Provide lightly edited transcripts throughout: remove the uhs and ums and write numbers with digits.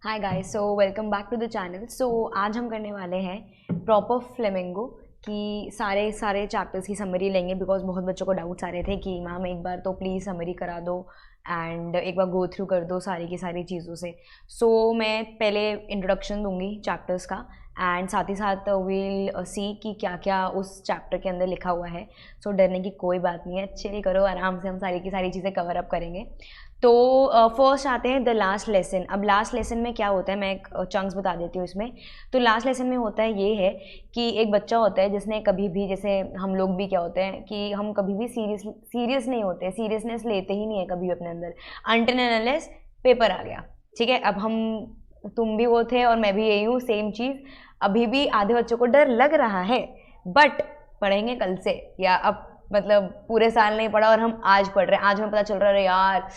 Hi guys, so welcome back to the channel. So आज हम करने वाले हैं प्रॉपर फ्लेमिंगो की सारे सारे चैप्टर्स की समरी लेंगे, बिकॉज बहुत बच्चों को डाउट्स आ रहे थे कि मैम एक बार तो प्लीज़ समरी करा दो एंड एक बार गो थ्रू कर दो सारी की सारी चीज़ों से। सो मैं पहले इंट्रोडक्शन दूंगी चैप्टर्स का एंड साथ ही साथ वील सी कि क्या क्या उस चैप्टर के अंदर लिखा हुआ है। सो डरने की कोई बात नहीं है, चिल करो आराम से, हम सारी की सारी चीज़ें कवर अप करेंगे। तो फर्स्ट आते हैं द लास्ट लेसन। अब लास्ट लेसन में क्या होता है, मैं एक चंक्स बता देती हूँ इसमें। तो लास्ट लेसन में होता है ये है कि एक बच्चा होता है जिसने कभी भी, जैसे हम लोग भी क्या होते हैं कि हम कभी भी सीरियस नहीं होते, सीरियसनेस लेते ही नहीं है कभी अपने अंदर, अनटिल एंड अनलेस पेपर आ गया। ठीक है, अब तुम भी वो थे और मैं भी यही हूँ, सेम चीज़। अभी भी आधे बच्चों को डर लग रहा है, बट पढ़ेंगे कल से, या अब मतलब पूरे साल नहीं पढ़ा और हम आज पढ़ रहे हैं, आज हमें पता चल रहा है यार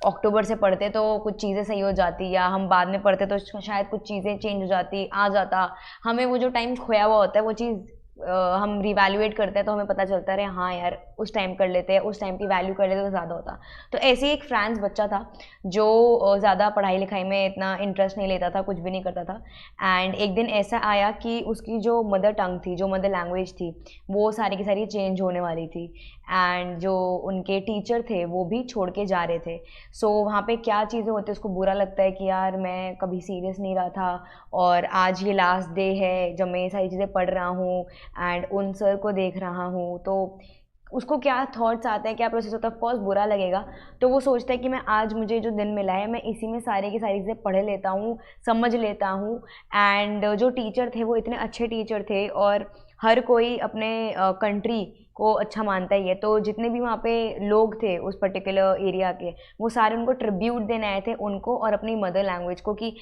अक्टूबर से पढ़ते तो कुछ चीज़ें सही हो जाती, या हम बाद में पढ़ते तो शायद कुछ चीज़ें चेंज हो जाती, आ जाता। हमें वो जो टाइम खोया हुआ होता है वो चीज़ हम रिवैल्यूएट करते हैं तो हमें पता चलता है हाँ यार उस टाइम कर लेते हैं, उस टाइम की वैल्यू कर लेते तो ज़्यादा होता। तो ऐसे ही एक फ्रांस बच्चा था जो ज़्यादा पढ़ाई लिखाई में इतना इंटरेस्ट नहीं लेता था, कुछ भी नहीं करता था। एंड एक दिन ऐसा आया कि उसकी जो मदर टंग थी, जो मदर लैंग्वेज थी, वो सारी की सारी चेंज होने वाली थी। एंड जो उनके टीचर थे वो भी छोड़ के जा रहे थे। सो वहाँ पे क्या चीज़ें होती है, उसको बुरा लगता है कि यार मैं कभी सीरियस नहीं रहा था और आज ये लास्ट डे है जब मैं ये सारी चीज़ें पढ़ रहा हूँ एंड उन सर को देख रहा हूँ। तो उसको क्या थॉट्स आते हैं, क्या प्रोसेस होता है, ऑफकोर्स बुरा लगेगा। तो वो सोचता है कि मैं आज मुझे जो दिन मिला है मैं इसी में सारी की सारी चीज़ें पढ़ लेता हूँ, समझ लेता हूँ। एंड जो टीचर थे वो इतने अच्छे टीचर थे और हर कोई अपने कंट्री को अच्छा मानता ही है। तो जितने भी वहाँ पे लोग थे उस पर्टिकुलर एरिया के, वो सारे उनको ट्रिब्यूट देने आए थे, उनको और अपनी मदर लैंग्वेज को, कि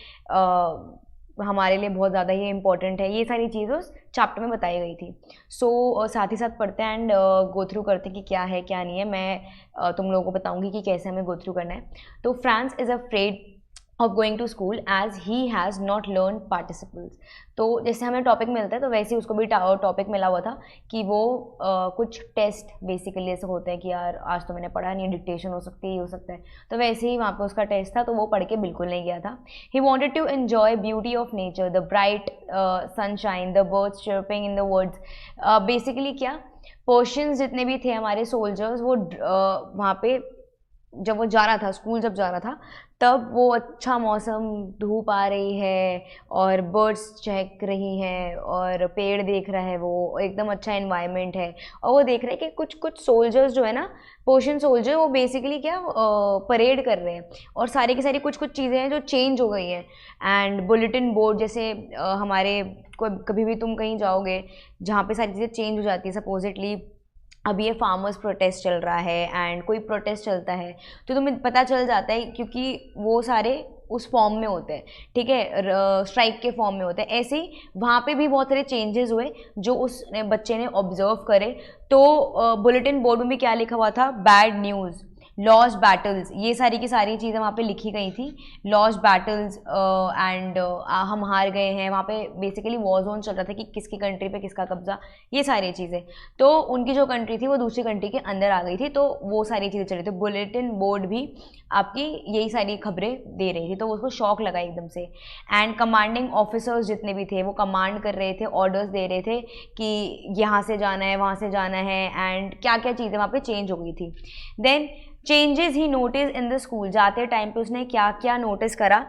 हमारे लिए बहुत ज़्यादा ये इंपॉर्टेंट है। ये सारी चीज़ उस चैप्टर में बताई गई थी। सो साथ ही साथ पढ़ते हैं एंड गो थ्रू करते हैं कि क्या है क्या नहीं है। मैं तुम लोगों को बताऊंगी कि कैसे हमें गो थ्रू करना है। तो Franz is afraid of going to school as he has not learn participles. तो जैसे हमें टॉपिक मिलता है तो वैसे ही उसको भी टॉपिक मिला हुआ था कि वो कुछ टेस्ट बेसिकली ऐसे होते हैं कि यार आज तो मैंने पढ़ा नहीं, डिक्टेशन हो सकती है, ये हो सकता है। तो वैसे ही वहाँ पे उसका टेस्ट था तो वो पढ़ के बिल्कुल नहीं गया था। He wanted to enjoy beauty of nature, the bright sunshine, the birds chirping in the words. Basically क्या, पर्शियंस जितने भी थे हमारे सोल्जर्स, वो वहाँ पे जब वो जा रहा था, स्कूल जब जा रहा था, तब वो अच्छा मौसम, धूप आ रही है और बर्ड्स चहक रही हैं और पेड़ देख रहा है, वो एकदम अच्छा एनवायरनमेंट है। और वो देख रहे हैं कि कुछ कुछ सोल्जर्स जो है ना, पोर्शन सोल्जर, वो बेसिकली क्या परेड कर रहे हैं और सारी की सारी कुछ कुछ चीज़ें हैं जो चेंज हो गई हैं। एंड बुलेटिन बोर्ड जैसे हमारे कभी भी तुम कहीं जाओगे जहाँ पे सारी चीज़ें चेंज हो जाती है, सपोजिटली अभी ये फार्मर्स प्रोटेस्ट चल रहा है एंड कोई प्रोटेस्ट चलता है तो तुम्हें पता चल जाता है, क्योंकि वो सारे उस फॉर्म में होते हैं, ठीक है, स्ट्राइक के फॉर्म में होते हैं। ऐसे ही वहाँ पे भी बहुत सारे चेंजेस हुए जो उस बच्चे ने ऑब्जर्व करे। तो बुलेटिन बोर्ड में भी क्या लिखा हुआ था, बैड न्यूज़, लॉस्ट बैटल्स, ये सारी की सारी चीज़ें वहाँ पे लिखी गई थी। लॉस्ट बैटल्स एंड हम हार गए हैं, वहाँ पे बेसिकली वॉर जोन चल रहा था कि किसकी कंट्री पे किसका कब्जा, ये सारी चीज़ें। तो उनकी जो कंट्री थी वो दूसरी कंट्री के अंदर आ गई थी, तो वो सारी चीज़ें चल रही थी। बुलेटिन बोर्ड भी आपकी यही सारी खबरें दे रही थी, तो उसको शॉक लगा एकदम से। एंड कमांडिंग ऑफिसर्स जितने भी थे वो कमांड कर रहे थे, ऑर्डर्स दे रहे थे कि यहाँ से जाना है, वहाँ से जाना है, एंड क्या क्या चीज़ें वहाँ पे चेंज हो गई थी। Then changes he notice in the school, जाते टाइम पे उसने क्या क्या नोटिस करा।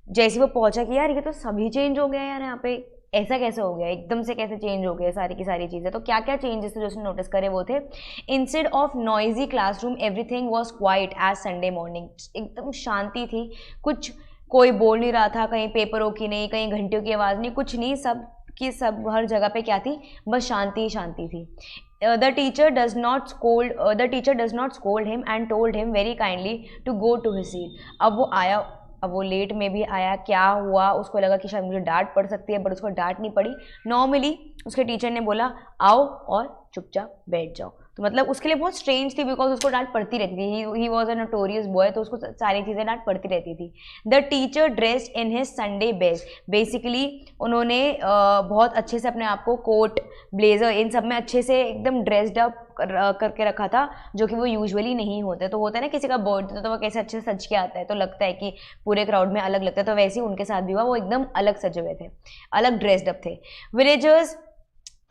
जैसे वो पहुंचा कि यार ये तो सभी चेंज हो गया यार, यहाँ पे ऐसा कैसे हो गया, एकदम से कैसे चेंज हो गया सारी की सारी चीज़ें। तो क्या क्या चेंजेस थे जो उसने नोटिस करे, वो थे, instead of noisy classroom everything was quiet as Sunday morning. एकदम शांति थी, कुछ कोई बोल नहीं रहा था, कहीं पेपरों की नहीं, कहीं घंटियों की आवाज़ नहीं, कुछ नहीं, सब की सब हर जगह पे क्या थी, बस शांति ही शांति थी। The teacher does not scold him and told him very kindly to go to his seat. अब वो आया, अब वो लेट में भी आया, क्या हुआ, उसको लगा कि शायद मुझे डांट पड़ सकती है, बट उसको डांट नहीं पड़ी। नॉर्मली उसके टीचर ने बोला आओ और चुपचाप बैठ जाओ। तो मतलब उसके लिए बहुत स्ट्रेंज थी, बिकॉज उसको डांट पड़ती रहती थी, he was a notorious boy, तो उसको सारी चीज़ें डांट पड़ती रहती थी. The teacher dressed in his Sunday best. Basically उन्होंने बहुत अच्छे से अपने आप को कोट, ब्लेजर, इन सब में अच्छे से एकदम ड्रेस्ड अप करके रखा था, जो कि वो यूजुअली नहीं होते. तो होता है ना किसी का बर्थडे तो वो कैसे अच्छे से सज के आता है, तो लगता है कि पूरे क्राउड में अलग लगता है, तो वैसे ही उनके साथ भी हुआ, वो एकदम अलग सजे हुए थे, अलग ड्रेस्ड अप थे. विलेजर्स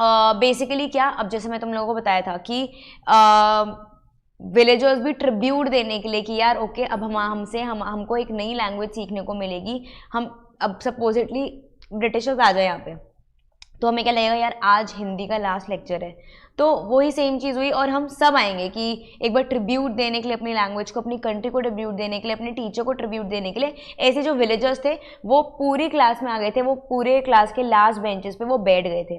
बेसिकली क्या, अब जैसे मैं तुम लोगों को बताया था कि विलेजर्स भी ट्रिब्यूट देने के लिए कि यार ओके, अब हमको एक नई लैंग्वेज सीखने को मिलेगी. हम अब सपोजिटली ब्रिटिशर्स आ जाए यहाँ पे, तो हमें क्या लगेगा यार आज हिंदी का लास्ट लेक्चर है, तो वही सेम चीज़ हुई. और हम सब आएंगे कि एक बार ट्रिब्यूट देने के लिए अपनी लैंग्वेज को, अपनी कंट्री को ट्रिब्यूट देने के लिए, अपने टीचर को ट्रिब्यूट देने के लिए. ऐसे जो विलेजर्स थे वो पूरी क्लास में आ गए थे, वो पूरे क्लास के लास्ट बेंचेस पे वो बैठ गए थे,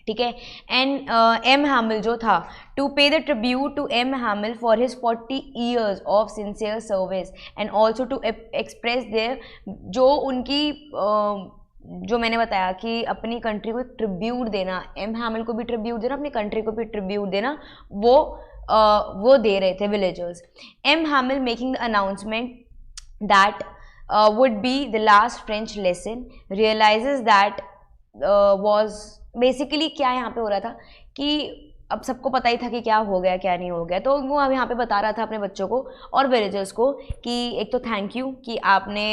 ठीक है. एंड एम हैमिल जो था, to pay the tribute to M Hamel for his 40 years of sincere service and also to express their, जो उनकी जो मैंने बताया कि अपनी कंट्री को ट्रिब्यूट देना, एम हैमिल को भी ट्रिब्यूट देना, अपनी कंट्री को भी ट्रिब्यूट देना, वो दे रहे थे villagers. M Hamel making the announcement that would be the last French lesson, realizes that was basically क्या यहाँ पे हो रहा था कि अब सबको पता ही था कि क्या हो गया क्या नहीं हो गया, तो वो अब यहाँ पे बता रहा था अपने बच्चों को और विलेजर्स को कि एक तो थैंक यू कि आपने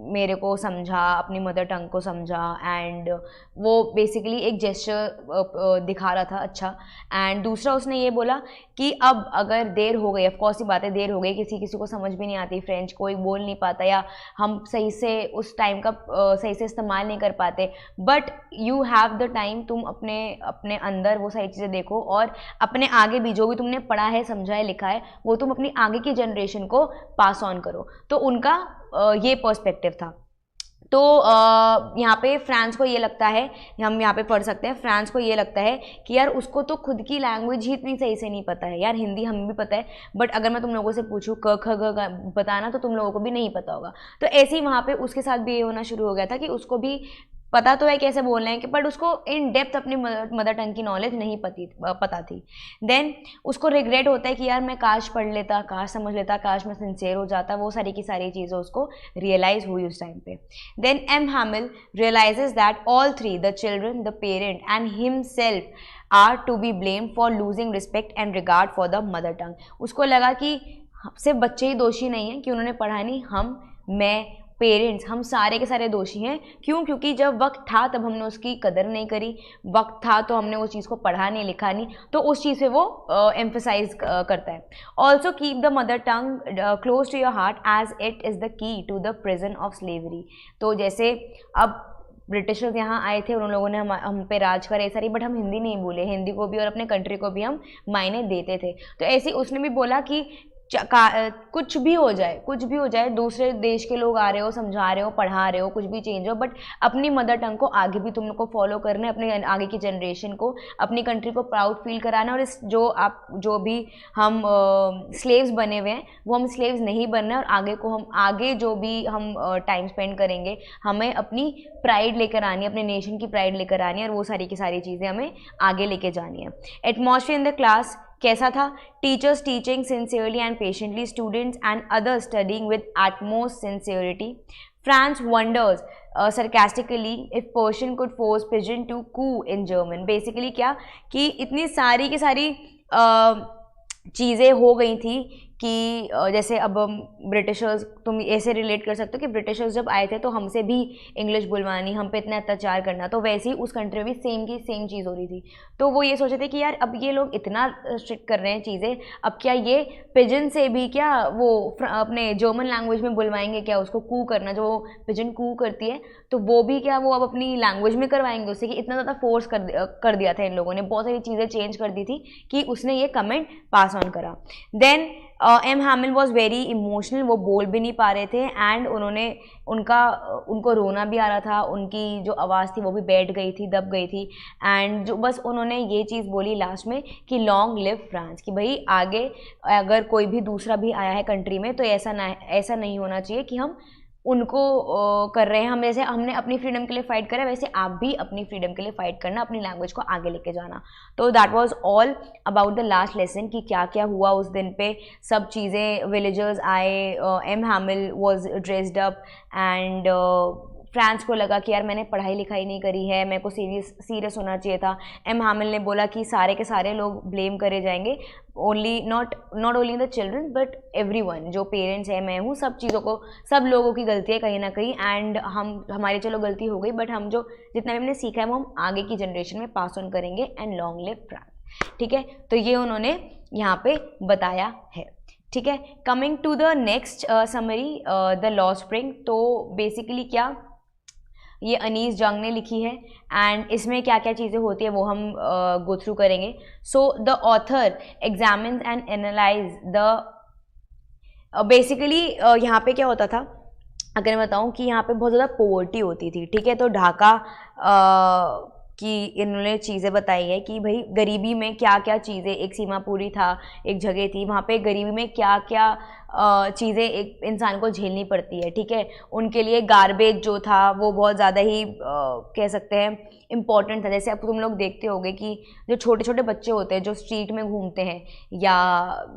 मेरे को समझा, अपनी मदर टंग को समझा, एंड वो बेसिकली एक जेस्चर दिखा रहा था अच्छा. एंड दूसरा उसने ये बोला कि अब अगर देर हो गई, ऑफकोर्स ये बातें देर हो गई, किसी को समझ भी नहीं आती फ्रेंच, कोई बोल नहीं पाता, या हम सही से उस टाइम का सही से इस्तेमाल नहीं कर पाते, but you have the time, तुम अपने अंदर वो सारी चीज़ें देखो और अपने आगे भी जो भी तुमने पढ़ा है, समझा है, लिखा है, वो तुम अपनी आगे की जनरेशन को पास ऑन करो. तो उनका ये पर्सपेक्टिव था. तो यहाँ पे फ्रांस को ये लगता है, हम यहाँ पे पढ़ सकते हैं, फ्रांस को ये लगता है कि यार उसको तो खुद की लैंग्वेज ही इतनी सही से नहीं पता है. यार हिंदी हमें भी पता है, बट अगर मैं तुम लोगों से पूछूँ क ख ग बताना, तो तुम लोगों को भी नहीं पता होगा. तो ऐसे ही वहाँ पे उसके साथ भी ये होना शुरू हो गया था कि उसको भी पता तो है कैसे बोलना है, कि बट उसको इन डेप्थ अपनी मदर टंग की नॉलेज नहीं पता थी. देन उसको रिग्रेट होता है कि यार मैं काश पढ़ लेता, काश समझ लेता, काश मैं सिंसियर हो जाता, वो सारी की सारी चीज़ें उसको रियलाइज़ हुई उस टाइम पे. Then M Hamel realises that all three, the children, the parent and himself are to be blamed for losing respect and regard for the mother tongue. उसको लगा कि सिर्फ बच्चे ही दोषी नहीं हैं कि उन्होंने पढ़ा नहीं, मैं, पेरेंट्स, हम सारे के सारे दोषी हैं. क्यों? क्योंकि जब वक्त था तब हमने उसकी कदर नहीं करी, वक्त था तो हमने उस चीज़ को पढ़ा नहीं, लिखा नहीं, तो उस चीज़ पे वो एम्फसाइज करता है. Also keep the mother tongue close to your heart as it is the key to the prison of slavery. तो जैसे अब ब्रिटिशर्स यहाँ आए थे, उन लोगों ने हम पे राज करे सारी, बट हम हिंदी नहीं बोले, हिंदी को भी और अपने कंट्री को भी हम मायने देते थे. तो ऐसे उसने भी बोला कि कुछ भी हो जाए, दूसरे देश के लोग आ रहे हो, समझा रहे हो, पढ़ा रहे हो, कुछ भी चेंज हो, बट अपनी मदर टंग को आगे भी तुम लोग को फॉलो करना है, अपने आगे की जनरेशन को, अपनी कंट्री को प्राउड फील कराना. और इस जो भी हम स्लेव्स बने हुए हैं, वो हम स्लेव्स नहीं बनना है, और आगे जो भी हम टाइम स्पेंड करेंगे, हमें अपनी प्राइड लेकर आनी है, अपने नेशन की प्राइड लेकर आनी है, और वो सारी की सारी चीज़ें हमें आगे लेके जानी है. एटमॉस्फेयर इन द क्लास कैसा था? Teachers teaching sincerely and patiently, students and others studying with utmost sincerity. Franz wonders sarcastically if Persian could force pigeon to coo in German. Basically क्या कि इतनी सारी की सारी चीज़ें हो गई थी कि जैसे अब ब्रिटिशर्स, तुम ऐसे रिलेट कर सकते हो कि ब्रिटिशर्स जब आए थे तो हमसे भी इंग्लिश बुलवानी, हम पे इतना अत्याचार करना, तो वैसे ही उस कंट्री में भी सेम की सेम चीज़ हो रही थी. तो वो ये सोचे थे कि यार अब ये लोग इतना स्ट्रिक्ट कर रहे हैं चीज़ें, अब क्या ये पिजन से भी क्या वो अपने जर्मन लैंग्वेज में बुलवाएंगे क्या, उसको कू करना, जो पिजन कू करती है, तो वो भी क्या वो अब अपनी लैंग्वेज में करवाएंगे उससे, कि इतना ज़्यादा फोर्स कर दिया था इन लोगों ने, बहुत सारी चीज़ें चेंज कर दी थी कि उसने ये कमेंट पास ऑन करा. Then M Hamel was very emotional, वो बोल भी नहीं पा रहे थे, एंड उनको रोना भी आ रहा था, उनकी जो आवाज़ थी वो भी बैठ गई थी, दब गई थी. एंड जो बस उन्होंने ये चीज़ बोली लास्ट में कि लॉन्ग लिव फ्रांस, कि भाई आगे अगर कोई भी दूसरा भी आया है कंट्री में तो ऐसा नहीं होना चाहिए कि हम उनको कर रहे हैं हम। जैसे हमने अपनी फ्रीडम के लिए फ़ाइट करा, वैसे आप भी अपनी फ्रीडम के लिए फ़ाइट करना, अपनी लैंग्वेज को आगे लेके जाना। तो that was all about the last lesson कि क्या क्या हुआ उस दिन पे, सब चीज़ें। विलेजर्स आए, M Hamel was dressed up and France को लगा कि यार मैंने पढ़ाई लिखाई नहीं करी है, मेरे को सीरियस होना चाहिए था। एम हैमिल ने बोला कि सारे के सारे लोग ब्लेम करे जाएंगे, only not only the children but everyone, जो पेरेंट्स है, मैं हूँ, सब चीज़ों को, सब लोगों की गलती है कहीं ना कहीं। एंड हमारी चलो गलती हो गई, बट हम जो जितना भी हमने सीखा है वो हम आगे की जनरेशन में पास ऑन करेंगे। And long live France. ठीक है, तो ये उन्होंने यहाँ पे बताया है। ठीक है, coming to the next summary, the लॉ स्प्रिंग। तो बेसिकली क्या, ये अनीस जंग ने लिखी है एंड इसमें क्या क्या चीज़ें होती है वो हम गो थ्रू करेंगे। So the author examines and analyse the basically यहाँ पे क्या होता था, अगर मैं बताऊँ कि यहाँ पे बहुत ज़्यादा पोवर्टी होती थी। ठीक है, तो ढाका कि इन्होंने चीज़ें बताई है कि भाई गरीबी में क्या क्या चीज़ें, एक सीमापुरी था, एक जगह थी, वहाँ पे गरीबी में क्या क्या चीज़ें एक इंसान को झेलनी पड़ती है। ठीक है, उनके लिए गार्बेज जो था वो बहुत ज़्यादा ही कह सकते हैं इम्पॉर्टेंट था। जैसे अब तुम लोग देखते होगे कि जो छोटे छोटे बच्चे होते हैं जो स्ट्रीट में घूमते हैं या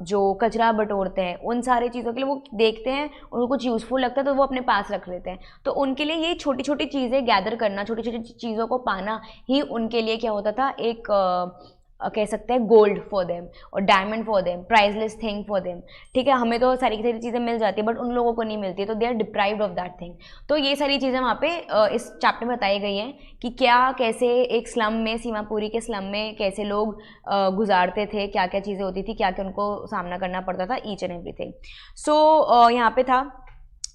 जो कचरा बटोरते हैं, उन सारी चीज़ों के लिए वो देखते हैं, उनको कुछ यूज़फुल लगता है तो वो अपने पास रख लेते हैं। तो उनके लिए ये छोटी छोटी चीज़ें गैदर करना, छोटी छोटी चीज़ों को पाना ही उनके लिए क्या होता था, एक कह सकते हैं गोल्ड फॉर देम और diamond for them, priceless thing for them. ठीक है, हमें तो सारी की सारी चीज़ें मिल जाती है बट उन लोगों को नहीं मिलती, तो they are deprived of that thing. तो ये सारी चीज़ें वहाँ पे इस चैप्टर में बताई गई हैं कि क्या कैसे एक स्लम में, सीमापुरी के स्लम में कैसे लोग गुजारते थे, क्या क्या चीज़ें होती थी, क्या क्या उनको सामना करना पड़ता था, ईच एंड एवरीथिंग। सो यहाँ पे था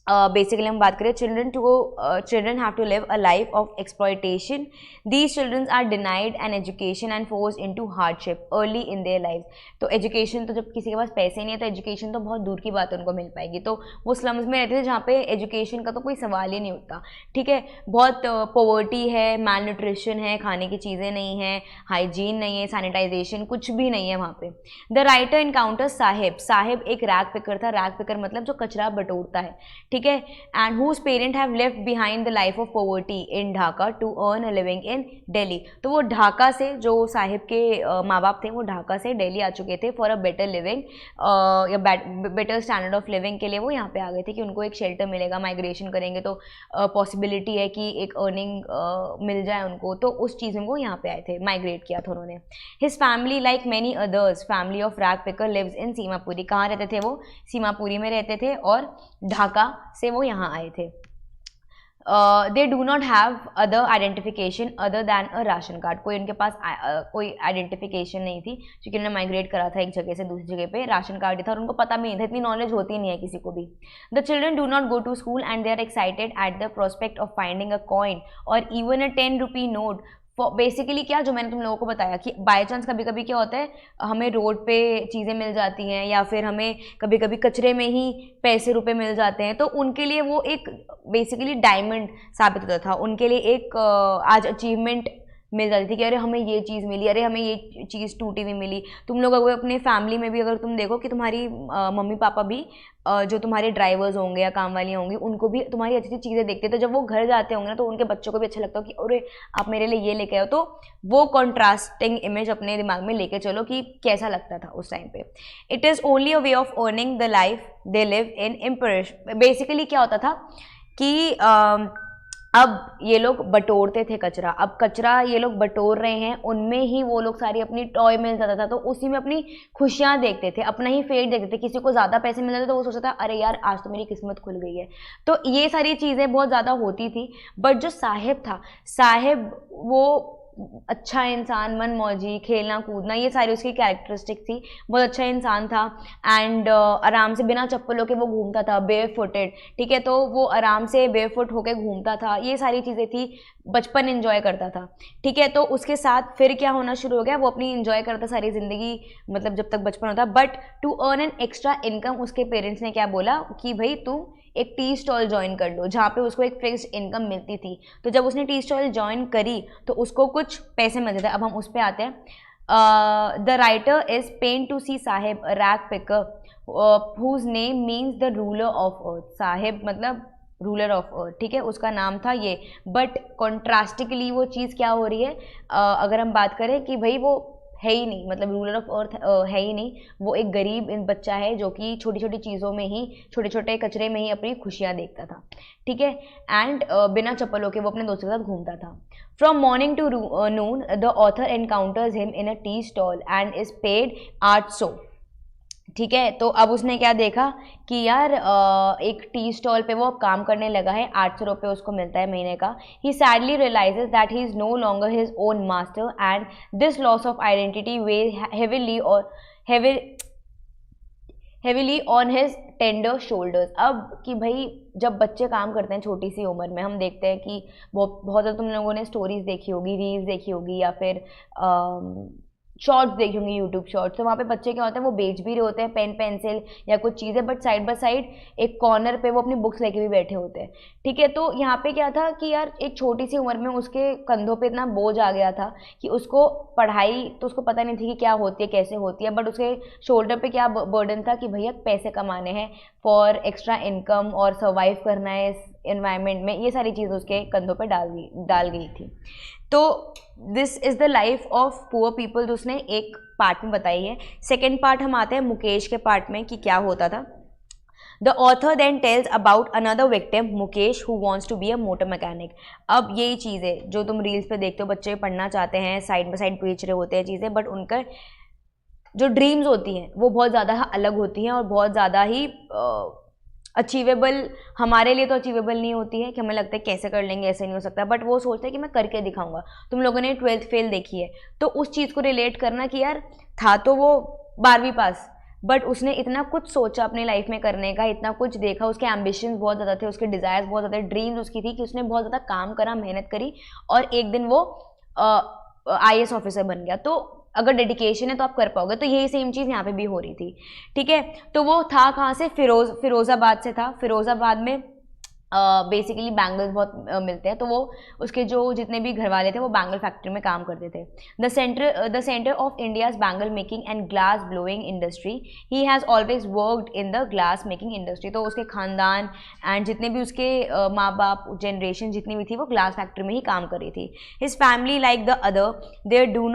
बेसिकली हम बात करें, children have to live a life of exploitation. These children are denied an education and forced into hardship early in their life. तो एजुकेशन, तो जब किसी के पास पैसे नहीं है तो एजुकेशन तो बहुत दूर की बात उनको मिल पाएगी। तो वो स्लम्स में रहते थे जहाँ पे एजुकेशन का तो कोई सवाल ही नहीं होता। ठीक है, बहुत पॉवर्टी है, मैल न्यूट्रिशन है, खाने की चीज़ें नहीं है, हाइजीन नहीं है, सैनिटाइजेशन कुछ भी नहीं है वहाँ पे। The writer encounter Saheb. Saheb एक रैग पिकर था, रैग पिकर मतलब जो कचरा बटोरता है। ठीक है, and whose parent have left behind the life of poverty in Dhaka to earn a living in Delhi. तो वो ढाका से, जो साहिब के माँ बाप थे, वो ढाका से दिल्ली आ चुके थे फॉर अ बेटर लिविंग या बेटर स्टैंडर्ड ऑफ लिविंग के लिए वो यहाँ पे आ गए थे कि उनको एक शेल्टर मिलेगा, माइग्रेशन करेंगे तो पॉसिबिलिटी है कि एक अर्निंग मिल जाए उनको, तो उस चीज़ में वो यहाँ पे आए थे, माइग्रेट किया था उन्होंने। His family like many others, family of rag picker lives in Seemapuri. कहाँ रहते थे वो? सीमापुरी में रहते थे और ढाका से वो यहाँ आए थे। They do not have other identification other than a ration card. कोई उनके पास कोई आइडेंटिफिकेशन नहीं थी क्योंकि उन्होंने माइग्रेट करा था एक जगह से दूसरी जगह पे, राशन कार्ड ही था और उनको पता भी नहीं था, इतनी नॉलेज होती नहीं है किसी को भी। The children do not go to school and they are excited at the prospect of finding a coin or even a 10 rupee note. Basically क्या, जो मैंने तुम लोगों को बताया कि बाय चांस कभी कभी क्या होता है, हमें रोड पे चीज़ें मिल जाती हैं या फिर हमें कभी कभी कचरे में ही पैसे रुपए मिल जाते हैं, तो उनके लिए वो एक बेसिकली डायमंड साबित होता था उनके लिए। एक आज अचीवमेंट मिल जाती थी कि अरे हमें ये चीज़ मिली, अरे हमें ये चीज़ टूटी हुई मिली। तुम लोग अगर अपने फैमिली में भी अगर तुम देखो कि तुम्हारी मम्मी पापा भी जो तुम्हारे ड्राइवर्स होंगे या काम वाली होंगी, उनको भी तुम्हारी अच्छी अच्छी चीज़ें देखते, तो जब वो घर जाते होंगे ना तो उनके बच्चों को भी अच्छा लगता हो कि अरे आप मेरे लिए ये लेके आओ। तो वो कॉन्ट्रास्टिंग इमेज अपने दिमाग में लेके चलो कि कैसा लगता था उस टाइम पे। It is only a way of earning the life they live in impression. Basically क्या होता था कि अब ये लोग बटोरते थे कचरा, अब कचरा ये लोग बटोर रहे हैं, उनमें ही वो लोग सारी अपनी टॉय मिल जाता था तो उसी में अपनी खुशियाँ देखते थे, अपना ही फेट देखते थे। किसी को ज़्यादा पैसे मिल जाते तो वो सोचता था अरे यार आज तो मेरी किस्मत खुल गई है। तो ये सारी चीज़ें बहुत ज़्यादा होती थी। बट जो साहिब था, साहिब वो अच्छा इंसान, मन मौजी, खेलना कूदना, ये सारी उसकी कैरेक्टरिस्टिक थी। बहुत अच्छा इंसान था एंड आराम से बिना चप्पलों के वो घूमता था, बेयर फुटेड। ठीक है, तो वो आराम से बेयर फुट होकर घूमता था, ये सारी चीज़ें थी। बचपन एंजॉय करता था। ठीक है, तो उसके साथ फिर क्या होना शुरू हो गया, वो अपनी एंजॉय करता सारी ज़िंदगी, मतलब जब तक बचपन होता। But to earn an extra income उसके पेरेंट्स ने क्या बोला कि भाई तू एक टी स्टॉल ज्वाइन कर लो, जहाँ पे उसको एक फिक्स्ड इनकम मिलती थी। तो जब उसने टी स्टॉल ज्वाइन करी तो उसको कुछ पैसे मिलते थे। अब हम उस पर आते हैं। The writer is pained to see Saheb rag picker whose name means the ruler of earth. Saheb मतलब रूलर ऑफ अर्थ, ठीक है, उसका नाम था ये। बट कॉन्ट्रास्टिकली वो चीज़ क्या हो रही है, अगर हम बात करें कि भाई वो है ही नहीं, मतलब रूलर ऑफ अर्थ है ही नहीं, वो एक गरीब बच्चा है जो कि छोटी छोटी चीज़ों में ही, छोटे छोटे कचरे में ही अपनी खुशियाँ देखता था, ठीक है। एंड बिना चप्पलों के वो अपने दोस्तों के साथ घूमता था। From morning to noon the author encounters him in a tea stall and is paid 800, ठीक है। तो अब उसने क्या देखा कि यार एक टी स्टॉल पे वो काम करने लगा है, 800 रुपये उसको मिलता है महीने का। He sadly realises that he is no longer his own master and this loss of identity weigh heavily on his tender shoulders. अब कि भाई जब बच्चे काम करते हैं छोटी सी उम्र में, हम देखते हैं कि बहुत ज़्यादा तुम लोगों ने स्टोरीज देखी होगी, रील्स देखी होगी, या फिर शॉर्ट्स देखी होंगी, यूट्यूब शॉर्ट्स। तो वहाँ पे बच्चे क्या होते हैं, वो बेच भी रहे होते हैं पेन पेंसिल या कुछ चीज़ें, बट साइड बाय साइड एक कॉर्नर पे वो अपनी बुक्स लेके भी बैठे होते हैं, ठीक है। तो यहाँ पे क्या था कि यार एक छोटी सी उम्र में उसके कंधों पे इतना बोझ आ गया था कि उसको पढ़ाई तो उसको पता नहीं थी कि क्या होती है, कैसे होती है, बट उसके शोल्डर पे क्या बर्डन था कि भैया पैसे कमाने हैं फॉर एक्स्ट्रा इनकम और सर्वाइव करना है इस एनवायरनमेंट में। ये सारी चीज़ उसके कंधों पे डाल गई थी। तो this is the life of poor people जो उसने एक पार्ट में बताई है। सेकेंड पार्ट हम आते हैं मुकेश के पार्ट में कि क्या होता था। The author then tells about another victim Mukesh who wants to be a motor mechanic. अब यही चीज़ें जो तुम रील्स पे देखते हो, बच्चे पढ़ना चाहते हैं, साइड बाई साइड बेच रहे होते हैं चीज़ें, बट उनका जो ड्रीम्स होती हैं वो बहुत ज़्यादा अलग होती हैं और बहुत ज़्यादा ही अचीवेबल, हमारे लिए तो अचीवेबल नहीं होती है कि हमें लगता है कैसे कर लेंगे, ऐसे नहीं हो सकता, बट वो सोचते हैं कि मैं करके दिखाऊंगा। तुम लोगों ने 12th फेल देखी है, तो उस चीज़ को रिलेट करना कि यार था तो वो 12वीं पास, बट उसने इतना कुछ सोचा अपनी लाइफ में करने का, इतना कुछ देखा, उसके एम्बिशंस बहुत ज़्यादा थे, उसके डिज़ायर्स बहुत ज़्यादा, ड्रीम्स उसकी थी कि उसने बहुत ज़्यादा काम करा, मेहनत करी और एक दिन वो IAS ऑफिसर बन गया। तो अगर डेडिकेशन है तो आप कर पाओगे। तो यही सेम चीज़ यहाँ पे भी हो रही थी, ठीक है। तो वो था कहाँ से, फिरोज़ाबाद से था। फिरोज़ाबाद में बेसिकली बैंगल्स बहुत मिलते हैं, तो वो उसके जो जितने भी घर वाले थे वो बैंगल फैक्ट्री में काम करते थे। The centre of India's bangle making and glass blowing industry, he has always worked in the glass making industry. तो उसके खानदान एंड जितने भी उसके माँ बाप जनरेशन जितनी भी थी वो ग्लास फैक्ट्री में ही काम कर रही थी। His family like the other they do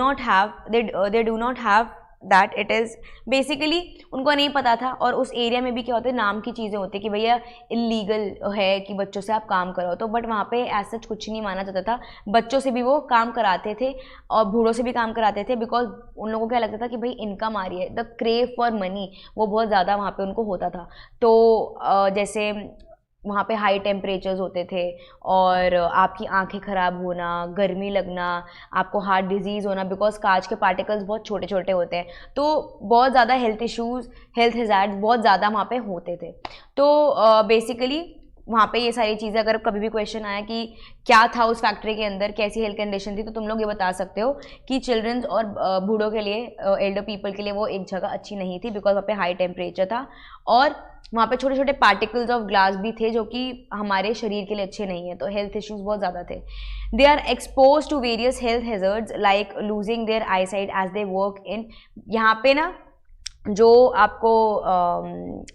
not have that it is basically, उनको नहीं पता था। और उस एरिया में भी क्या होता है, नाम की चीज़ें होती है कि भैया इलीगल है कि बच्चों से आप काम कराओ, तो बट वहाँ पे ऐसा कुछ नहीं माना जाता था। बच्चों से भी वो काम कराते थे और बूढ़ों से भी काम कराते थे, बिकॉज उन लोगों को क्या लगता था कि भाई इनकम आ रही है, द क्रेव फॉर मनी वो बहुत ज़्यादा वहाँ पे उनको होता था। तो जैसे वहाँ पे हाई टेम्परेचर्स होते थे और आपकी आंखें ख़राब होना, गर्मी लगना, आपको हार्ट डिजीज़ होना, बिकॉज कांच के पार्टिकल्स बहुत छोटे छोटे होते हैं, तो बहुत ज़्यादा हेल्थ इश्यूज़, हेल्थ हैज़ार्ड्स बहुत ज़्यादा वहाँ पे होते थे। तो बेसिकली वहाँ पे ये सारी चीज़ें, अगर कभी भी क्वेश्चन आया कि क्या था उस फैक्ट्री के अंदर, कैसी हेल्थ कंडीशन थी, तो तुम लोग ये बता सकते हो कि चिल्ड्रंस और बूढ़ों के लिए, एल्डर पीपल के लिए वो एक जगह अच्छी नहीं थी, बिकॉज वहाँ पे हाई टेम्परेचर था और वहाँ पे छोटे छोटे पार्टिकल्स ऑफ ग्लास भी थे जो कि हमारे शरीर के लिए अच्छे नहीं है, तो हेल्थ इश्यूज़ बहुत ज़्यादा थे। They are exposed to various health hazards like losing their eyesight as they work in. यहाँ पे ना जो आपको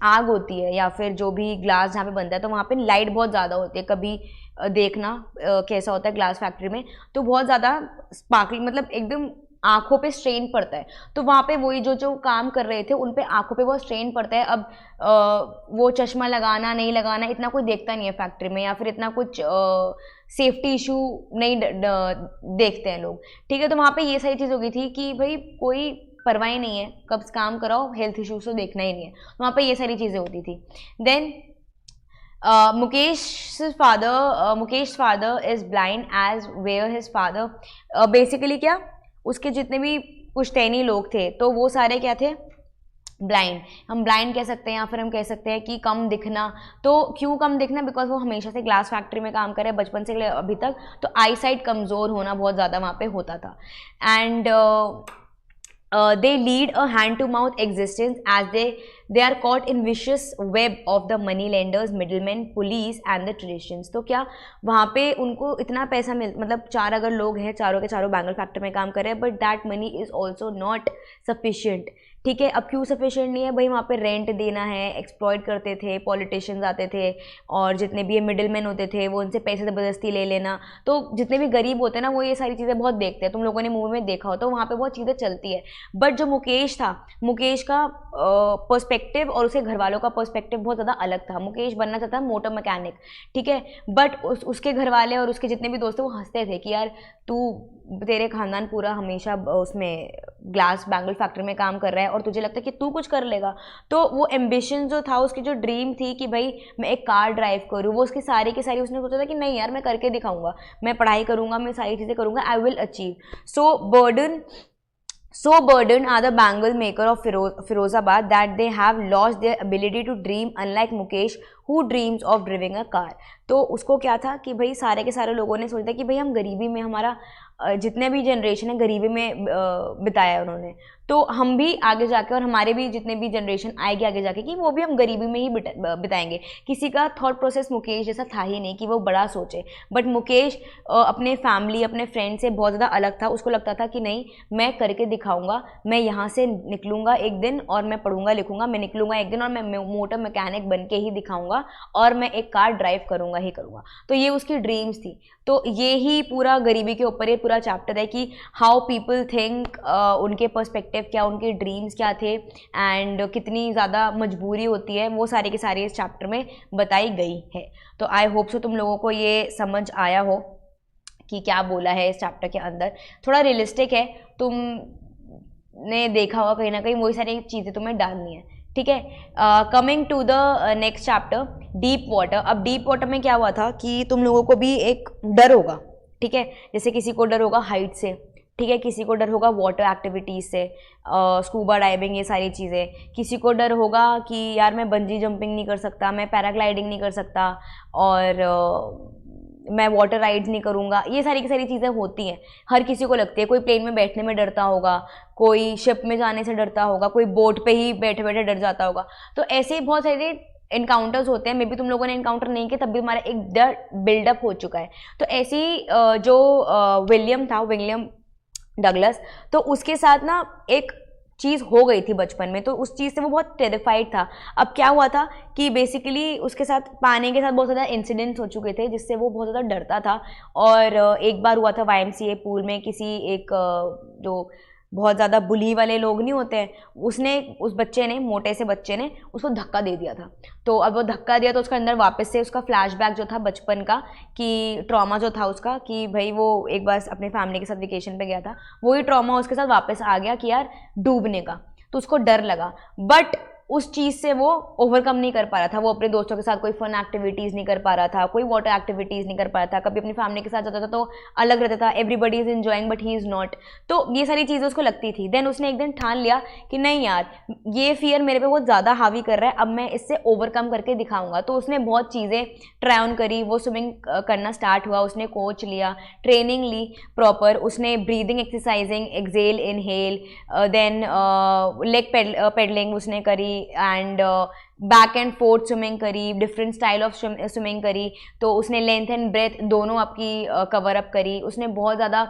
आग होती है या फिर जो भी ग्लास जहाँ पे बनता है, तो वहाँ पे लाइट बहुत ज़्यादा होती है। कभी देखना कैसा होता है ग्लास फैक्ट्री में, तो बहुत ज़्यादा स्पार्कलिंग, मतलब एकदम आंखों पे स्ट्रेन पड़ता है। तो वहाँ पे वही जो काम कर रहे थे उन पे आंखों पे बहुत स्ट्रेन पड़ता है। अब वो चश्मा लगाना नहीं लगाना इतना कोई देखता नहीं है फैक्ट्री में, या फिर इतना कुछ सेफ्टी इशू नहीं देखते हैं लोग, ठीक है। तो वहाँ पे ये सारी चीज़ हो गई थी कि भाई कोई परवाह ही नहीं है, कब काम कराओ, हेल्थ इश्यूज तो देखना ही नहीं है, तो वहाँ पे ये सारी चीज़ें होती थी। Then Mukesh father is blind as were his father. Basically क्या, उसके जितने भी पुश्तैनी लोग थे तो वो सारे क्या थे, ब्लाइंड। हम ब्लाइंड कह सकते हैं या फिर हम कह सकते हैं कि कम दिखना। तो क्यों कम दिखना, बिकॉज वो हमेशा से ग्लास फैक्ट्री में काम करे बचपन से अभी तक, तो आई साइट कमज़ोर होना बहुत ज़्यादा वहाँ पे होता था। And they lead a hand to mouth existence as they they are caught in vicious web of the money lenders, middleman, police and the traditions. तो क्या वहाँ पे उनको इतना पैसा मतलब 4 अगर लोग हैं, चारों के चारों बैंगल फैक्ट्री में काम कर रहे हैं, but that money is also not sufficient. ठीक है, अब क्यों सफिशिएंट नहीं है भाई, वहाँ पे रेंट देना है, एक्सप्लॉइट करते थे, पॉलिटिशियंस आते थे और जितने भी ये मिडिल मैन होते थे वो उनसे पैसे ज़बरदस्ती ले लेना। तो जितने भी गरीब होते हैं ना वो ये सारी चीज़ें बहुत देखते हैं, तुम लोगों ने मूवी में देखा हो, तो वहाँ पे बहुत चीज़ें चलती है। बट जो मुकेश था, मुकेश का पर्सपेक्टिव और उसके घर वालों का पर्सपेक्टिव बहुत ज़्यादा अलग था। मुकेश बनना चाहता मोटर मैकेनिक, ठीक है, बट उसके घर वाले और उसके जितने भी दोस्त थे वो हंसते थे कि यार तेरे खानदान पूरा हमेशा उसमें ग्लास बैंगल फैक्ट्री में काम कर रहा है और तुझे लगता है कि तू कुछ कर लेगा। तो वो एम्बिशन जो था, उसकी जो ड्रीम थी कि भाई मैं एक कार ड्राइव करूँ, वो उसकी सारी की सारी उसने सोचा था कि नहीं यार मैं करके दिखाऊंगा, मैं पढ़ाई करूंगा, मैं सारी चीज़ें करूंगा, I will achieve. So burdened are the bangle maker of Firozabad that they have lost their ability to dream, unlike Mukesh who dreams of driving a car। तो उसको क्या था कि भाई सारे के सारे लोगों ने सोचा कि भाई हम गरीबी में, हमारा जितने भी जनरेशन है गरीबी में बिताया उन्होंने, तो हम भी आगे जाके और हमारे भी जितने भी जनरेशन आएगी आगे जाके कि वो भी हम गरीबी में ही बिताएंगे। किसी का थॉट प्रोसेस मुकेश जैसा था ही नहीं कि वो बड़ा सोचे, बट मुकेश अपने फैमिली, अपने फ्रेंड से बहुत ज़्यादा अलग था। उसको लगता था कि नहीं मैं करके दिखाऊंगा, मैं यहाँ से निकलूँगा एक दिन और मैं पढ़ूंगा लिखूंगा, मैं निकलूँगा एक दिन और मैं मोटर मैकेनिक बन के ही दिखाऊंगा और मैं एक कार ड्राइव करूँगा ही करूँगा। तो ये उसकी ड्रीम्स थी। तो ये ही पूरा गरीबी के ऊपर ये पूरा चैप्टर है कि हाउ पीपल थिंक, उनके पर्सपेक्टिव क्या, उनके ड्रीम्स क्या थे एंड कितनी ज़्यादा मजबूरी होती है, वो सारी की सारी इस चैप्टर में बताई गई है। तो आई होप सो तुम लोगों को ये समझ आया हो कि क्या बोला है इस चैप्टर के अंदर। थोड़ा रियलिस्टिक है, तुमने देखा होगा कहीं ना कहीं, वही सारी चीज़ें तुम्हें डालनी है। ठीक है, coming to the next chapter, deep water. अब डीप वाटर में क्या हुआ था कि तुम लोगों को भी एक डर होगा, ठीक है, जैसे किसी को डर होगा हाइट से, ठीक है, किसी को डर होगा वाटर एक्टिविटीज़ से, स्कूबा डाइविंग, ये सारी चीज़ें। किसी को डर होगा कि यार मैं बंजी जंपिंग नहीं कर सकता, मैं पैराग्लाइडिंग नहीं कर सकता और मैं वाटर राइड्स नहीं करूँगा। ये सारी की सारी चीज़ें होती हैं, हर किसी को लगती है। कोई प्लेन में बैठने में डरता होगा, कोई शिप में जाने से डरता होगा, कोई बोट पे ही बैठे बैठे डर जाता होगा। तो ऐसे ही बहुत सारे इनकाउंटर्स होते हैं। मे बी तुम लोगों ने इनकाउंटर नहीं किया तब भी हमारा एक डर बिल्डअप हो चुका है। तो ऐसे ही जो विलियम डगलस, तो उसके साथ ना एक चीज़ हो गई थी बचपन में, तो उस चीज़ से वो बहुत टेरिफाइड था। अब क्या हुआ था कि बेसिकली उसके साथ पानी के साथ बहुत ज़्यादा इंसिडेंट्स हो चुके थे जिससे वो बहुत ज़्यादा डरता था। और एक बार हुआ था YMCA पूल में, किसी एक जो बहुत ज़्यादा बुली वाले लोग नहीं होते हैं, उसने उस बच्चे ने, मोटे से बच्चे ने उसको धक्का दे दिया था। तो अब वो धक्का दिया तो उसका अंदर वापस से उसका फ्लैशबैक जो था बचपन का, कि ट्रॉमा जो था उसका, कि भाई वो एक बार अपने फैमिली के साथ वेकेशन पे गया था, वही ट्रॉमा उसके साथ वापस आ गया कि यार डूबने का। तो उसको डर लगा, बट उस चीज़ से वो ओवरकम नहीं कर पा रहा था। वो अपने दोस्तों के साथ कोई फन एक्टिविटीज़ नहीं कर पा रहा था, कोई वाटर एक्टिविटीज़ नहीं कर पा रहा था। कभी अपनी फैमिली के साथ जाता था तो अलग रहता था, everybody is enjoying but he is not. तो ये सारी चीज़ें उसको लगती थी। देन उसने एक दिन ठान लिया कि नहीं यार, ये फियर मेरे पे बहुत ज़्यादा हावी कर रहा है, अब मैं इससे ओवरकम करके दिखाऊंगा। तो उसने बहुत चीज़ें ट्राई ऑन करी, वो स्विमिंग करना स्टार्ट हुआ, उसने कोच लिया, ट्रेनिंग ली प्रॉपर, उसने breathing exercising, exhale inhale, then leg pedalling उसने करी and back and forth swimming करी, डिफरेंट स्टाइल ऑफ स्विमिंग करी। तो उसने लेंथ एंड ब्रेथ दोनों आपकी कवर अप करी। उसने बहुत ज़्यादा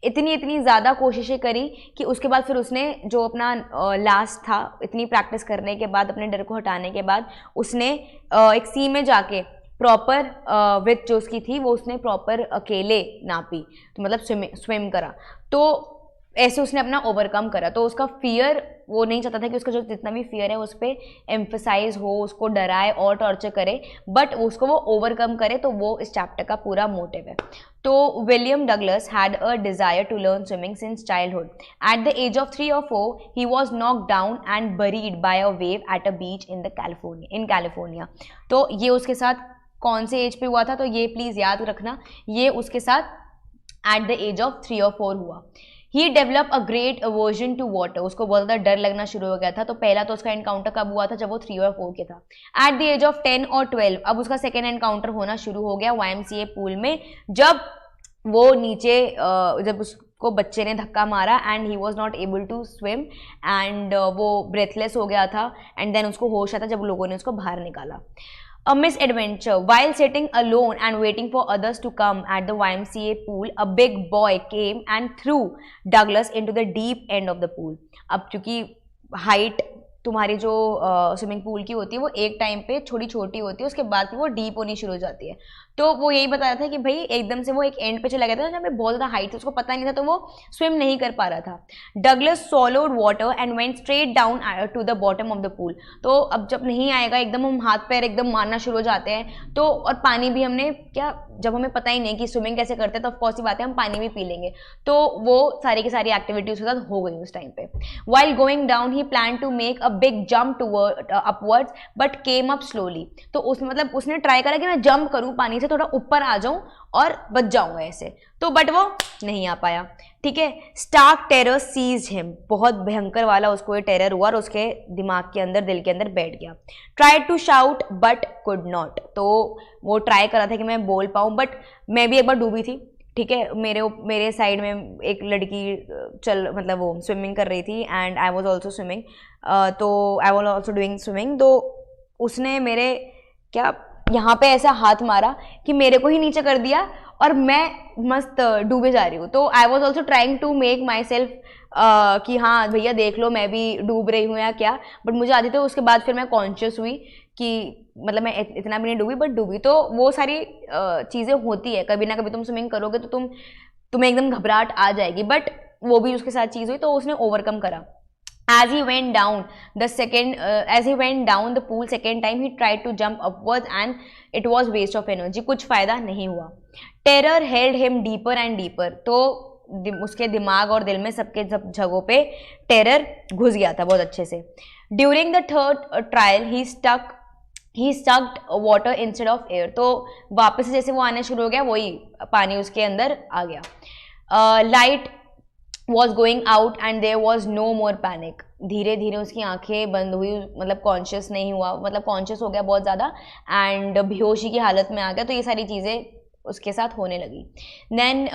इतनी ज़्यादा कोशिशें करी कि उसके बाद फिर उसने जो अपना लास्ट था, इतनी प्रैक्टिस करने के बाद, अपने डर को हटाने के बाद, उसने एक सी में जाके प्रॉपर विथ जो उसकी थी वो उसने प्रॉपर अकेले नापी, तो मतलब स्विम करा। तो ऐसे उसने अपना ओवरकम करा। तो उसका फियर, वो नहीं चाहता था कि उसका जो जितना भी फियर है उस पर एम्फसाइज हो, उसको डराए और टॉर्चर करे, बट उसको वो ओवरकम करे। तो वो इस चैप्टर का पूरा मोटिव है। तो William Douglas had a desire to learn swimming since childhood. At the age of 3 or 4 he was knocked down and buried by a wave at a beach in California. तो ये उसके साथ कौन से एज पे हुआ था, तो ये प्लीज़ याद रखना, ये उसके साथ at the age of 3 or 4 हुआ। He develop a great aversion to water, उसको बहुत ज़्यादा डर लगना शुरू हो गया था। तो पहला तो उसका एनकाउंटर कब हुआ था, जब वो 3 or 4 के था। At the age of 10 or 12 अब उसका सेकेंड एनकाउंटर होना शुरू हो गया YMCA पूल में, जब वो नीचे जब को बच्चे ने धक्का मारा and he was not able to swim and वो ब्रेथलेस हो गया था एंड देन उसको होश आता जब लोगों ने उसको बाहर निकाला. A misadventure. While sitting alone and waiting for others to come at the YMCA pool, a big boy came and threw Douglas into the deep end of the pool. अब क्योंकि हाइट तुम्हारी जो स्विमिंग पूल की होती है वो एक time पे छोटी छोटी होती है, उसके बाद फिर वो डीप होनी शुरू हो जाती है. तो वो यही बता रहा था कि भाई एकदम से वो एक एंड पे चला गया था जहाँ पे बहुत ज़्यादा हाइट थी, उसको पता नहीं था तो वो स्विम नहीं कर पा रहा था. Douglas swallowed water and went straight down to the bottom of the pool. तो अब जब नहीं आएगा एकदम हम हाथ पैर एकदम मारना शुरू हो जाते हैं. तो और पानी भी हमने क्या, जब हमें पता ही नहीं कि स्विमिंग कैसे करते हैं तो ऑफकोर्स ही बात है हम पानी भी पी लेंगे. तो वो सारी की सारी एक्टिविटी उसके साथ हो गई उस टाइम पे. While going down he planned to make a big jump toward upwards but came up slowly. तो मतलब उसने ट्राई करा कि मैं जंप करूं, पानी से थोड़ा ऊपर आ जाऊं और बच जाऊंगा ऐसे, तो बट वो नहीं आ पाया. ठीक है. Stark terror seize him. बहुत भयंकर वाला उसको ये टेरर हुआ और उसके दिमाग के अंदर, दिल के अंदर बैठ गया. Try to shout but could not. तो वो ट्राई कर रहा था कि मैं बोल पाऊँ, बट मैं भी एक बार डूबी थी. ठीक है. मेरे साइड में एक लड़की मतलब वो स्विमिंग कर रही थी and I was also swimming. तो I was also doing swimming. तो उसने मेरे क्या यहाँ पे ऐसा हाथ मारा कि मेरे को ही नीचे कर दिया और मैं मस्त डूबे जा रही हूँ. तो I was also trying to make myself कि हाँ भैया देख लो मैं भी डूब रही हूँ या क्या, बट मुझे आती थी. उसके बाद फिर मैं कॉन्शियस हुई कि मतलब मैं इतना भी नहीं डूबी बट डूबी. तो वो सारी चीज़ें होती है, कभी ना कभी तुम स्विमिंग करोगे तो तुम्हें एकदम घबराहट आ जाएगी, बट वो भी उसके साथ चीज़ हुई तो उसने ओवरकम करा. As he went down the pool second time, he tried to jump upwards and it was waste of energy. कुछ फायदा नहीं हुआ. Terror held him deeper and deeper. तो उसके दिमाग और दिल में सबके जगहों पे टेरर घुस गया था बहुत अच्छे से. During the third trial, he sucked water instead of air. तो वापस से जैसे वो आने शुरू हो गया वही पानी उसके अंदर आ गया. Light was going out and there was no more panic. धीरे धीरे उसकी आंखें बंद हुई, मतलब कॉन्शियस नहीं हुआ, मतलब कॉन्शियस हो गया बहुत ज़्यादा एंड बेहोशी की हालत में आ गया. तो ये सारी चीज़ें उसके साथ होने लगी. Then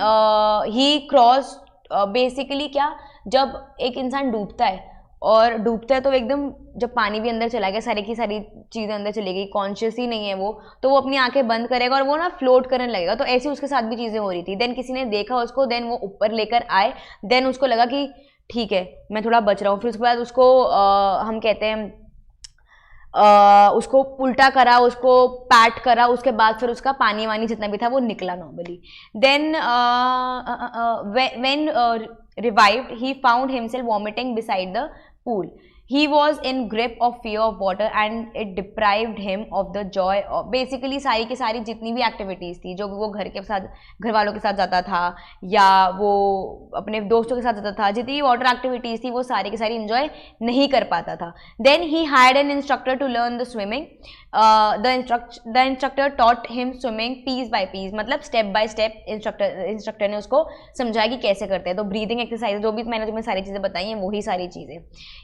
he cross. बेसिकली क्या, जब एक इंसान डूबता है और डूबता है तो एकदम जब पानी भी अंदर चला गया, सारी की सारी चीज़ें अंदर चली गई, कॉन्शियस ही नहीं है वो, तो वो अपनी आंखें बंद करेगा और वो ना फ्लोट करने लगेगा. तो ऐसे उसके साथ भी चीज़ें हो रही थी. देन किसी ने देखा उसको, देन वो ऊपर लेकर आए, देन उसको लगा कि ठीक है मैं थोड़ा बच रहा हूँ. फिर उसके बाद उसको हम कहते हैं उसको उल्टा करा, उसको पैट करा, उसके बाद फिर उसका पानी वानी जितना भी था वो निकला normally. Then when revived, he found himself vomiting beside the pool. He was in grip of fear of water and it deprived him of the joy of basically सारी की सारी जितनी भी एक्टिविटीज़ थी जो वो घर वालों के साथ जाता था या वो अपने दोस्तों के साथ जाता था, जितनी वाटर एक्टिविटीज़ थी वो सारी की सारी इंजॉय नहीं कर पाता था. Then he hired an instructor to learn the swimming. The instructor taught him swimming piece by piece. मतलब स्टेप बाय स्टेप इंस्ट्रक्टर ने उसको समझाया कि कैसे करते हैं. तो ब्रीदिंग एक्सरसाइज जो भी मैंने तुम्हें सारी चीज़ें बताई हैं वही सारी चीज़ें.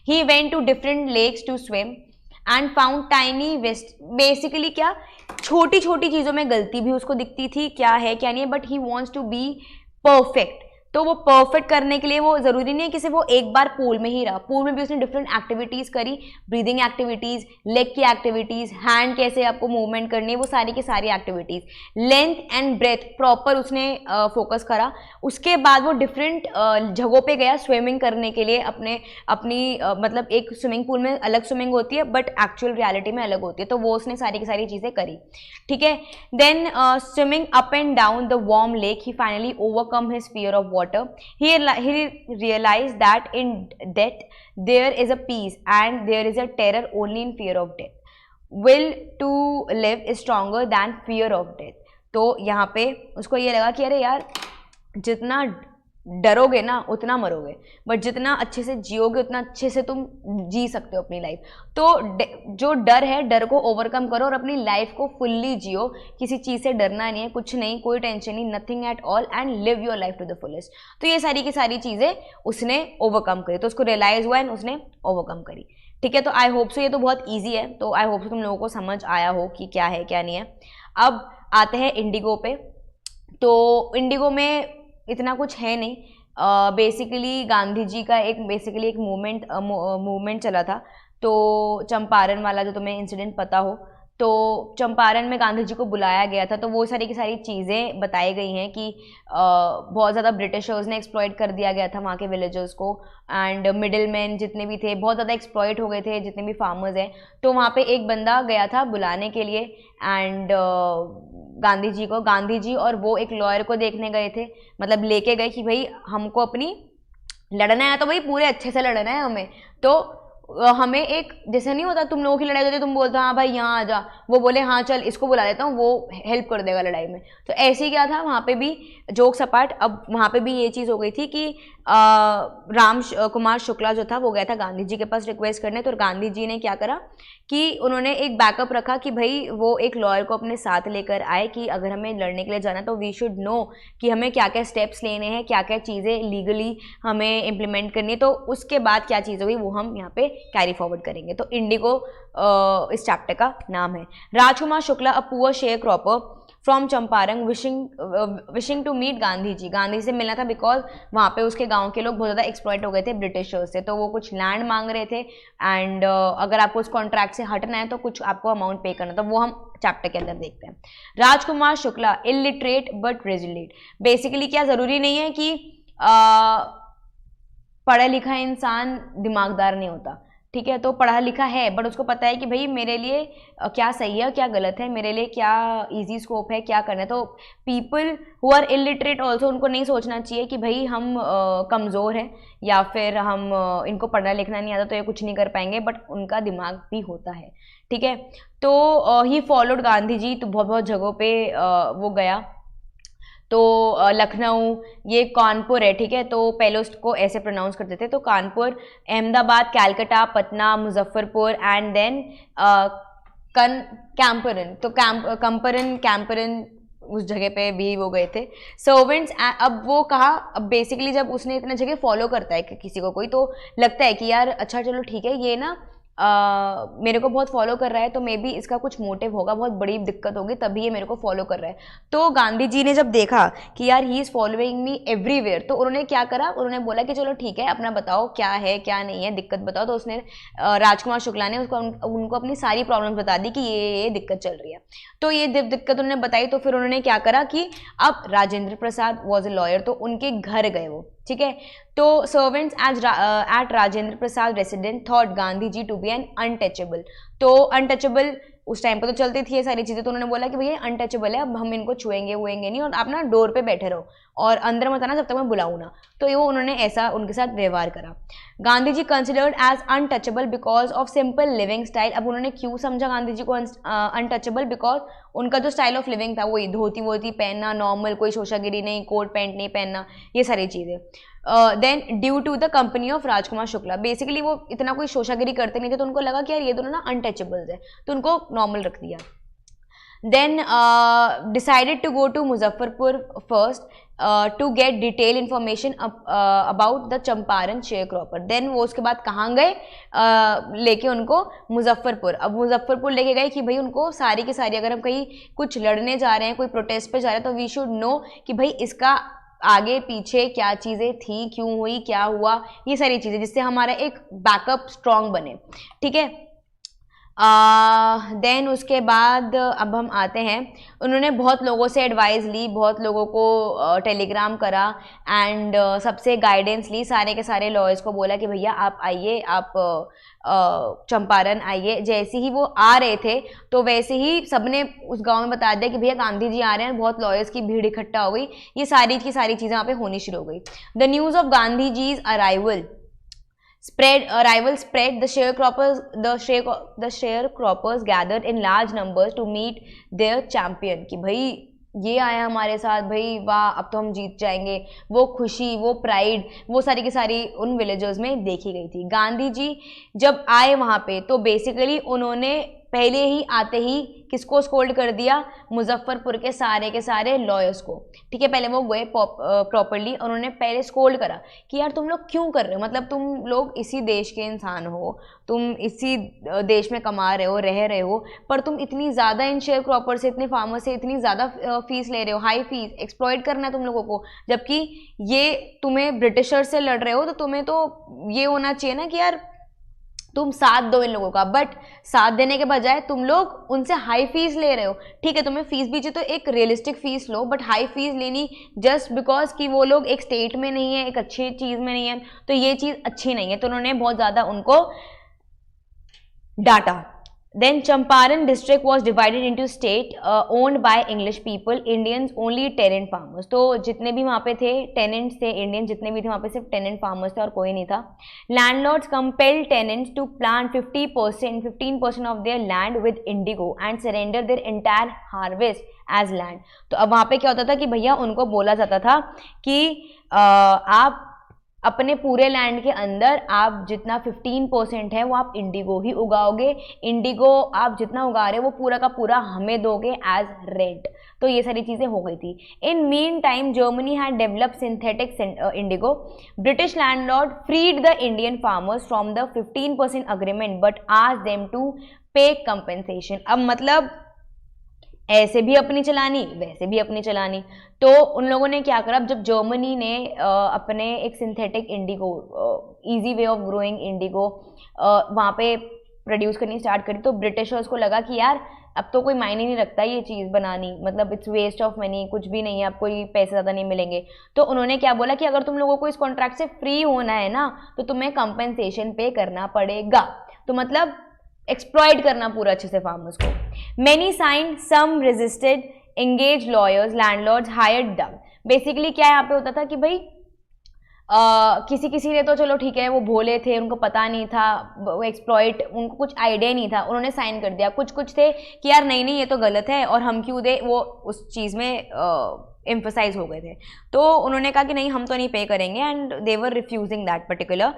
He went to different lakes to swim and found tiny waste. Basically क्या, छोटी छोटी चीज़ों में गलती भी उसको दिखती थी क्या है क्या नहीं है, but he wants to be perfect. तो वो परफेक्ट करने के लिए वो ज़रूरी नहीं है कि सिर्फ वो एक बार पूल में ही रहा, पूल में भी उसने डिफरेंट एक्टिविटीज़ करी, ब्रीदिंग एक्टिविटीज़, लेग की एक्टिविटीज़, हैंड कैसे आपको मूवमेंट करनी है, वो सारी की सारी activities, length and breadth proper उसने फोकस करा. उसके बाद वो डिफरेंट जगहों पे गया स्विमिंग करने के लिए. अपनी मतलब एक स्विमिंग पूल में अलग स्विमिंग होती है बट एक्चुअल रियलिटी में अलग होती है, तो वो उसने सारी की सारी चीज़ें करी. ठीक है. Then swimming up and down the warm lake, he finally overcome his fear of water. He realized that in death there is a peace and there is a terror only in fear of death. Will to live is stronger than fear of death. तो यहाँ पे उसको ये लगा कि अरे यार जितना डरोगे ना उतना मरोगे, बट जितना अच्छे से जियोगे उतना अच्छे से तुम जी सकते हो अपनी लाइफ. तो जो डर है, डर को ओवरकम करो और अपनी लाइफ को फुल्ली जियो. किसी चीज़ से डरना नहीं है, कुछ नहीं, कोई टेंशन नहीं, nothing at all, and live your life to the fullest. तो ये सारी की सारी चीज़ें उसने ओवरकम करी, तो उसको रियलाइज हुआ एंड उसने ओवरकम करी. ठीक है. तो आई होप सो ये तो बहुत ईजी है, तो आई होप सो तुम लोगों को समझ आया हो कि क्या है क्या नहीं है. अब आते हैं इंडिगो पे. तो इंडिगो में इतना कुछ है नहीं. बेसिकली गांधी जी का एक मूवमेंट चला था। तो चंपारण वाला जो तुम्हें इंसिडेंट पता हो, तो चंपारण में गांधी जी को बुलाया गया था, तो वो सारी की सारी चीज़ें बताई गई हैं कि बहुत ज़्यादा ब्रिटिशर्स ने एक्सप्लॉइट कर दिया गया था वहाँ के विलेजर्स को, एंड मिडिल मैन जितने भी थे बहुत ज़्यादा एक्सप्लॉइट हो गए थे, जितने भी फार्मर्स हैं। तो वहाँ पे एक बंदा गया था बुलाने के लिए, एंड गांधी जी और वो एक लॉयर को देखने गए थे, मतलब लेके गए कि भाई हमको अपनी लड़ना है तो भाई पूरे अच्छे से लड़ना है हमें। तो हमें एक, जैसे नहीं होता तुम लोगों की लड़ाई होती है, तुम बोलते हो हाँ भाई यहाँ आ जा, वो बोले हाँ चल इसको बुला देता हूँ, वो हेल्प कर देगा लड़ाई में। तो ऐसे ही क्या था वहाँ पे भी, जोक सपाट, अब वहाँ पे भी ये चीज़ हो गई थी कि कुमार शुक्ला जो था वो गया था गांधी जी के पास रिक्वेस्ट करने। तो गांधी जी ने क्या करा कि उन्होंने एक बैकअप रखा कि भाई वो एक लॉयर को अपने साथ लेकर आए कि अगर हमें लड़ने के लिए जाना तो वी शुड नो कि हमें क्या क्या स्टेप्स लेने हैं, क्या क्या चीज़ें लीगली हमें इम्प्लीमेंट करनी है, तो उसके बाद क्या चीज़ होगी वो हम यहाँ पे कैरी फॉरवर्ड करेंगे। तो इंडिगो इस चैप्टर का नाम है। Rajkumar Shukla a poor share cropper from Champaran wishing to meet Gandhi ji, Gandhi से मिलना था बिकॉज वहाँ पे उसके गांव के लोग बहुत ज़्यादा एक्सप्लॉइट हो गए थे ब्रिटिशर्स से, तो वो कुछ लैंड मांग रहे थे, एंड अगर आपको उस कॉन्ट्रैक्ट से हटना है तो कुछ आपको अमाउंट पे करना, तो वो हम चैप्टर के अंदर देखते हैं। Rajkumar Shukla illiterate but resilient, basically क्या ज़रूरी नहीं है कि पढ़ा लिखा इंसान दिमागदार नहीं होता, ठीक है, तो पढ़ा लिखा है बट उसको पता है कि भाई मेरे लिए क्या सही है क्या गलत है, मेरे लिए क्या इजी स्कोप है, क्या करना है। तो people who are illiterate also, उनको नहीं सोचना चाहिए कि भाई हम कमज़ोर हैं या फिर हम इनको पढ़ना लिखना नहीं आता तो ये कुछ नहीं कर पाएंगे, बट उनका दिमाग भी होता है, ठीक है। तो ही फॉलोड गांधी जी, तो बहुत बहुत जगहों पे वो गया। तो लखनऊ, ये कानपुर है, ठीक है, तो पहले उसको ऐसे प्रोनाउंस करते थे, तो कानपुर, अहमदाबाद, कैलकाटा, पटना, मुजफ्फरपुर, एंड देन कैंपरन, तो कैंपरन उस जगह पे भी वो गए थे। सर्वेंट्स, अब वो कहा, अब बेसिकली जब उसने इतना जगह फॉलो करता है कि किसी को कोई, तो लगता है कि यार अच्छा चलो ठीक है, ये ना मेरे को बहुत फॉलो कर रहा है, तो मे बी इसका कुछ मोटिव होगा, बहुत बड़ी दिक्कत होगी तभी ये मेरे को फॉलो कर रहा है। तो गांधी जी ने जब देखा कि यार he is following me everywhere, तो उन्होंने क्या करा, उन्होंने बोला कि चलो ठीक है अपना बताओ क्या है क्या नहीं है, दिक्कत बताओ। तो उसने राजकुमार शुक्ला ने उनको अपनी सारी प्रॉब्लम्स बता दी कि ये दिक्कत चल रही है। तो ये दिक्कत उन्होंने बताई, तो फिर उन्होंने क्या करा कि अब Rajendra Prasad was a lawyer, तो उनके घर गए वो, ठीक है। तो servants at Rajendra Prasad resident thought Gandhi ji to be an untouchable, तो अनटचेबल उस टाइम पे तो चलती थी ये सारी चीज़ें, तो उन्होंने बोला कि भैया अनटचेबल है, अब हम इनको छुएंगे हुएंगे नहीं, और आप ना डोर पे बैठे रहो और अंदर मत आना जब तक मैं बुलाऊँ ना। तो वो उन्होंने ऐसा उनके साथ व्यवहार करा। Gandhi ji considered as untouchable because of simple living style, अब उन्होंने क्यों समझा गांधी जी को अनटचेबल, बिकॉज उनका जो स्टाइल ऑफ लिविंग था वही धोती वोती पहनना, नॉर्मल, कोई शोशागिरी नहीं, कोट पैंट नहीं पहनना, ये सारी चीज़ें। Then due to the company of Rajkumar Shukla, basically वो इतना कोई शोशागिरी करते नहीं थे, तो उनको लगा कि यार ये दोनों ना अनटचेबल्स है, तो उनको नॉर्मल रख दिया। Then decided to go to Muzaffarpur first to get detail information about the Champaran sharecropper. देन वो उसके बाद कहाँ गए, लेके उनको मुजफ्फरपुर। अब मुजफ्फरपुर लेके गए कि भाई उनको सारी की सारी, अगर हम कहीं कुछ लड़ने जा रहे हैं, कोई प्रोटेस्ट पे जा रहे हैं, तो वी शुड नो कि भाई इसका आगे पीछे क्या चीज़ें थी, क्यों हुई, क्या हुआ, ये सारी चीज़ें, जिससे हमारा एक बैकअप स्ट्रॉन्ग बने, ठीक है। देन उसके बाद अब हम आते हैं, उन्होंने बहुत लोगों से एडवाइस ली, बहुत लोगों को टेलीग्राम करा, एंड सबसे गाइडेंस ली, सारे के सारे लॉयर्स को बोला कि भैया आप आइए, आप चंपारण आइए। जैसे ही वो आ रहे थे तो वैसे ही सबने उस गांव में बता दिया कि भैया गांधी जी आ रहे हैं, बहुत लॉयर्स की भीड़ इकट्ठा हो गई, ये सारी की सारी चीज़ें वहाँ पे होनी शुरू हो गई। द न्यूज़ ऑफ गांधी जीज arrival spread the sharecroppers gathered in large numbers to meet their champion, कि भाई ये आया हमारे साथ, भाई वाह अब तो हम जीत जाएंगे, वो खुशी, वो प्राइड, वो सारी की सारी उन विलेजर्स में देखी गई थी। गांधी जी जब आए वहाँ पे तो बेसिकली उन्होंने पहले ही आते ही किसको स्कोल्ड कर दिया, मुजफ्फरपुर के सारे लॉयर्स को, ठीक है। पहले वो गए प्रॉपरली, उन्होंने पहले स्कोल्ड करा कि यार तुम लोग क्यों कर रहे हो, मतलब तुम लोग इसी देश के इंसान हो, तुम इसी देश में कमा रहे हो, रह रहे हो, पर तुम इतनी ज़्यादा इन शेयर क्रॉपर से, इतने फार्मर से इतनी ज़्यादा फीस ले रहे हो, हाई फीस, एक्सप्लॉइट करना है तुम लोगों को, जबकि ये तुम्हें ब्रिटिशर से लड़ रहे हो, तो तुम्हें तो ये होना चाहिए ना कि यार तुम साथ दो इन लोगों का, बट साथ देने के बजाय तुम लोग उनसे हाई फीस ले रहे हो। ठीक है, तुम्हें फीस भी चाहिए तो एक realistic fees low, but high fees लेनी जस्ट बिकॉज कि वो लोग एक स्टेट में नहीं है, एक अच्छी चीज़ में नहीं है, तो ये चीज़ अच्छी नहीं है। तो उन्होंने बहुत ज़्यादा उनको data. Then Champaran district was divided into state owned by English people, Indians only tenant farmers. तो जितने भी वहाँ पे थे tenants थे, Indian जितने भी थे वहाँ पे सिर्फ tenant farmers थे और कोई नहीं था। Landlords compelled tenants to plant 15% of their land with indigo and surrender their entire harvest as land. तो अब वहाँ पे क्या होता था कि भैया उनको बोला जाता था कि आप अपने पूरे लैंड के अंदर आप जितना 15% है वो आप इंडिगो ही उगाओगे, इंडिगो आप जितना उगा रहे हो वो पूरा का पूरा हमें दोगे एज रेंट। तो ये सारी चीज़ें हो गई थी। In mean time Germany had develop synthetic indigo. British landlord freed the Indian farmers from the 15% agreement but asked them to pay compensation. अब मतलब ऐसे भी अपनी चलानी, वैसे भी अपनी चलानी। तो उन लोगों ने क्या करा, अब जब जर्मनी ने अपने एक synthetic Indigo, easy way of growing Indigo वहाँ पे प्रोड्यूस करनी स्टार्ट करी, तो ब्रिटिशर्स को लगा कि यार अब तो कोई मायने नहीं रखता ये चीज़ बनानी, मतलब इट्स वेस्ट ऑफ मनी, कुछ भी नहीं है, आपको कोई पैसे ज़्यादा नहीं मिलेंगे। तो उन्होंने क्या बोला कि अगर तुम लोगों को इस कॉन्ट्रैक्ट से फ्री होना है ना, तो तुम्हें कंपेंसेशन पे करना पड़ेगा। तो मतलब एक्सप्लॉइट करना पूरा अच्छे से फार्मर्स को। Many signed, some resisted, engaged lawyers, landlords hired them. Basically क्या यहाँ पे होता था कि भाई किसी ने तो चलो ठीक है वो भोले थे, उनको पता नहीं था, वो एक्सप्लॉइट, उनको कुछ आइडिया नहीं था, उन्होंने साइन कर दिया। कुछ थे कि यार नहीं ये तो गलत है और हम क्यों दे, वो उस चीज़ में एम्फसाइज हो गए थे। तो उन्होंने कहा कि नहीं हम तो नहीं पे करेंगे, and they were refusing that particular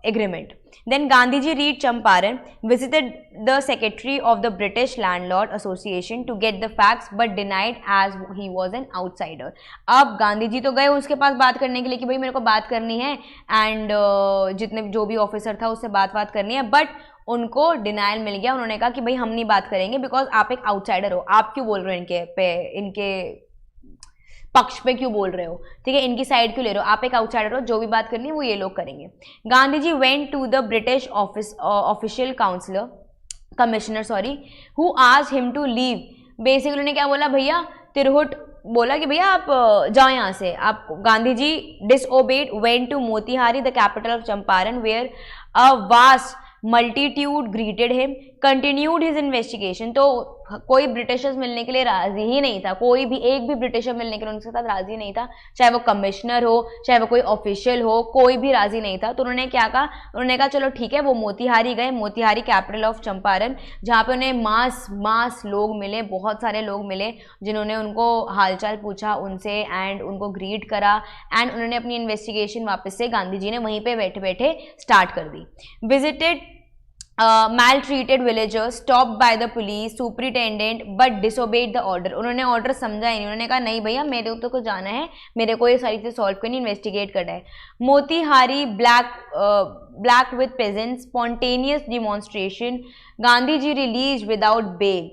agreement. Then Gandhi ji reached Champaran, visited the secretary of the British landlord association to get the facts but denied as he was an outsider. अब गांधी जी तो गए उसके पास बात करने के लिए कि भाई मेरे को बात करनी है, एंड जितने जो भी ऑफिसर था उससे बात करनी है, बट उनको डिनाइल मिल गया। उन्होंने कहा कि भाई हम नहीं बात करेंगे बिकॉज आप एक आउटसाइडर हो, आप क्यों बोल रहे हो इनके पक्ष पे क्यों बोल रहे हो, ठीक है, इनकी साइड क्यों ले रहे हो, आप एक आउटसाइडर हो, जो भी बात करनी है वो ये लोग करेंगे। Gandhi ji went to the British official commissioner who asked him to leave. Basically उन्होंने क्या बोला, भैया तिरहुट बोला कि भैया आप जाओ यहाँ से। आप Gandhi ji disobeyed, went to Motihari the capital of Champaran where a vast multitude greeted him, continued his investigation. तो कोई ब्रिटिशर्स मिलने के लिए राजी ही नहीं था, कोई भी एक भी ब्रिटिशर मिलने के लिए उनके साथ राजी नहीं था, चाहे वो कमिश्नर हो चाहे वो कोई ऑफिशियल हो, कोई भी राजी नहीं था। तो उन्होंने क्या कहा, उन्होंने कहा चलो ठीक है, वो मोतिहारी गए, मोतिहारी कैपिटल ऑफ चंपारण, जहाँ पे उन्हें मास लोग मिले, बहुत सारे लोग मिले जिन्होंने उनको हालचाल पूछा उनसे एंड उनको ग्रीट करा, एंड उन्होंने अपनी इन्वेस्टिगेशन वापस से गांधी जी ने वहीं पे बैठे बैठे स्टार्ट कर दी। Visited maltreated villagers, stopped by the police superintendent but disobeyed the order। उन्होंने ऑर्डर समझा ही नहीं, उन्होंने कहा नहीं भैया मेरे तो को जाना है, मेरे को ये सारी चीज़ सॉल्व करनी, इन्वेस्टिगेट करना है। Motihari black with peasants, spontaneous demonstration, Gandhi ji released without bail,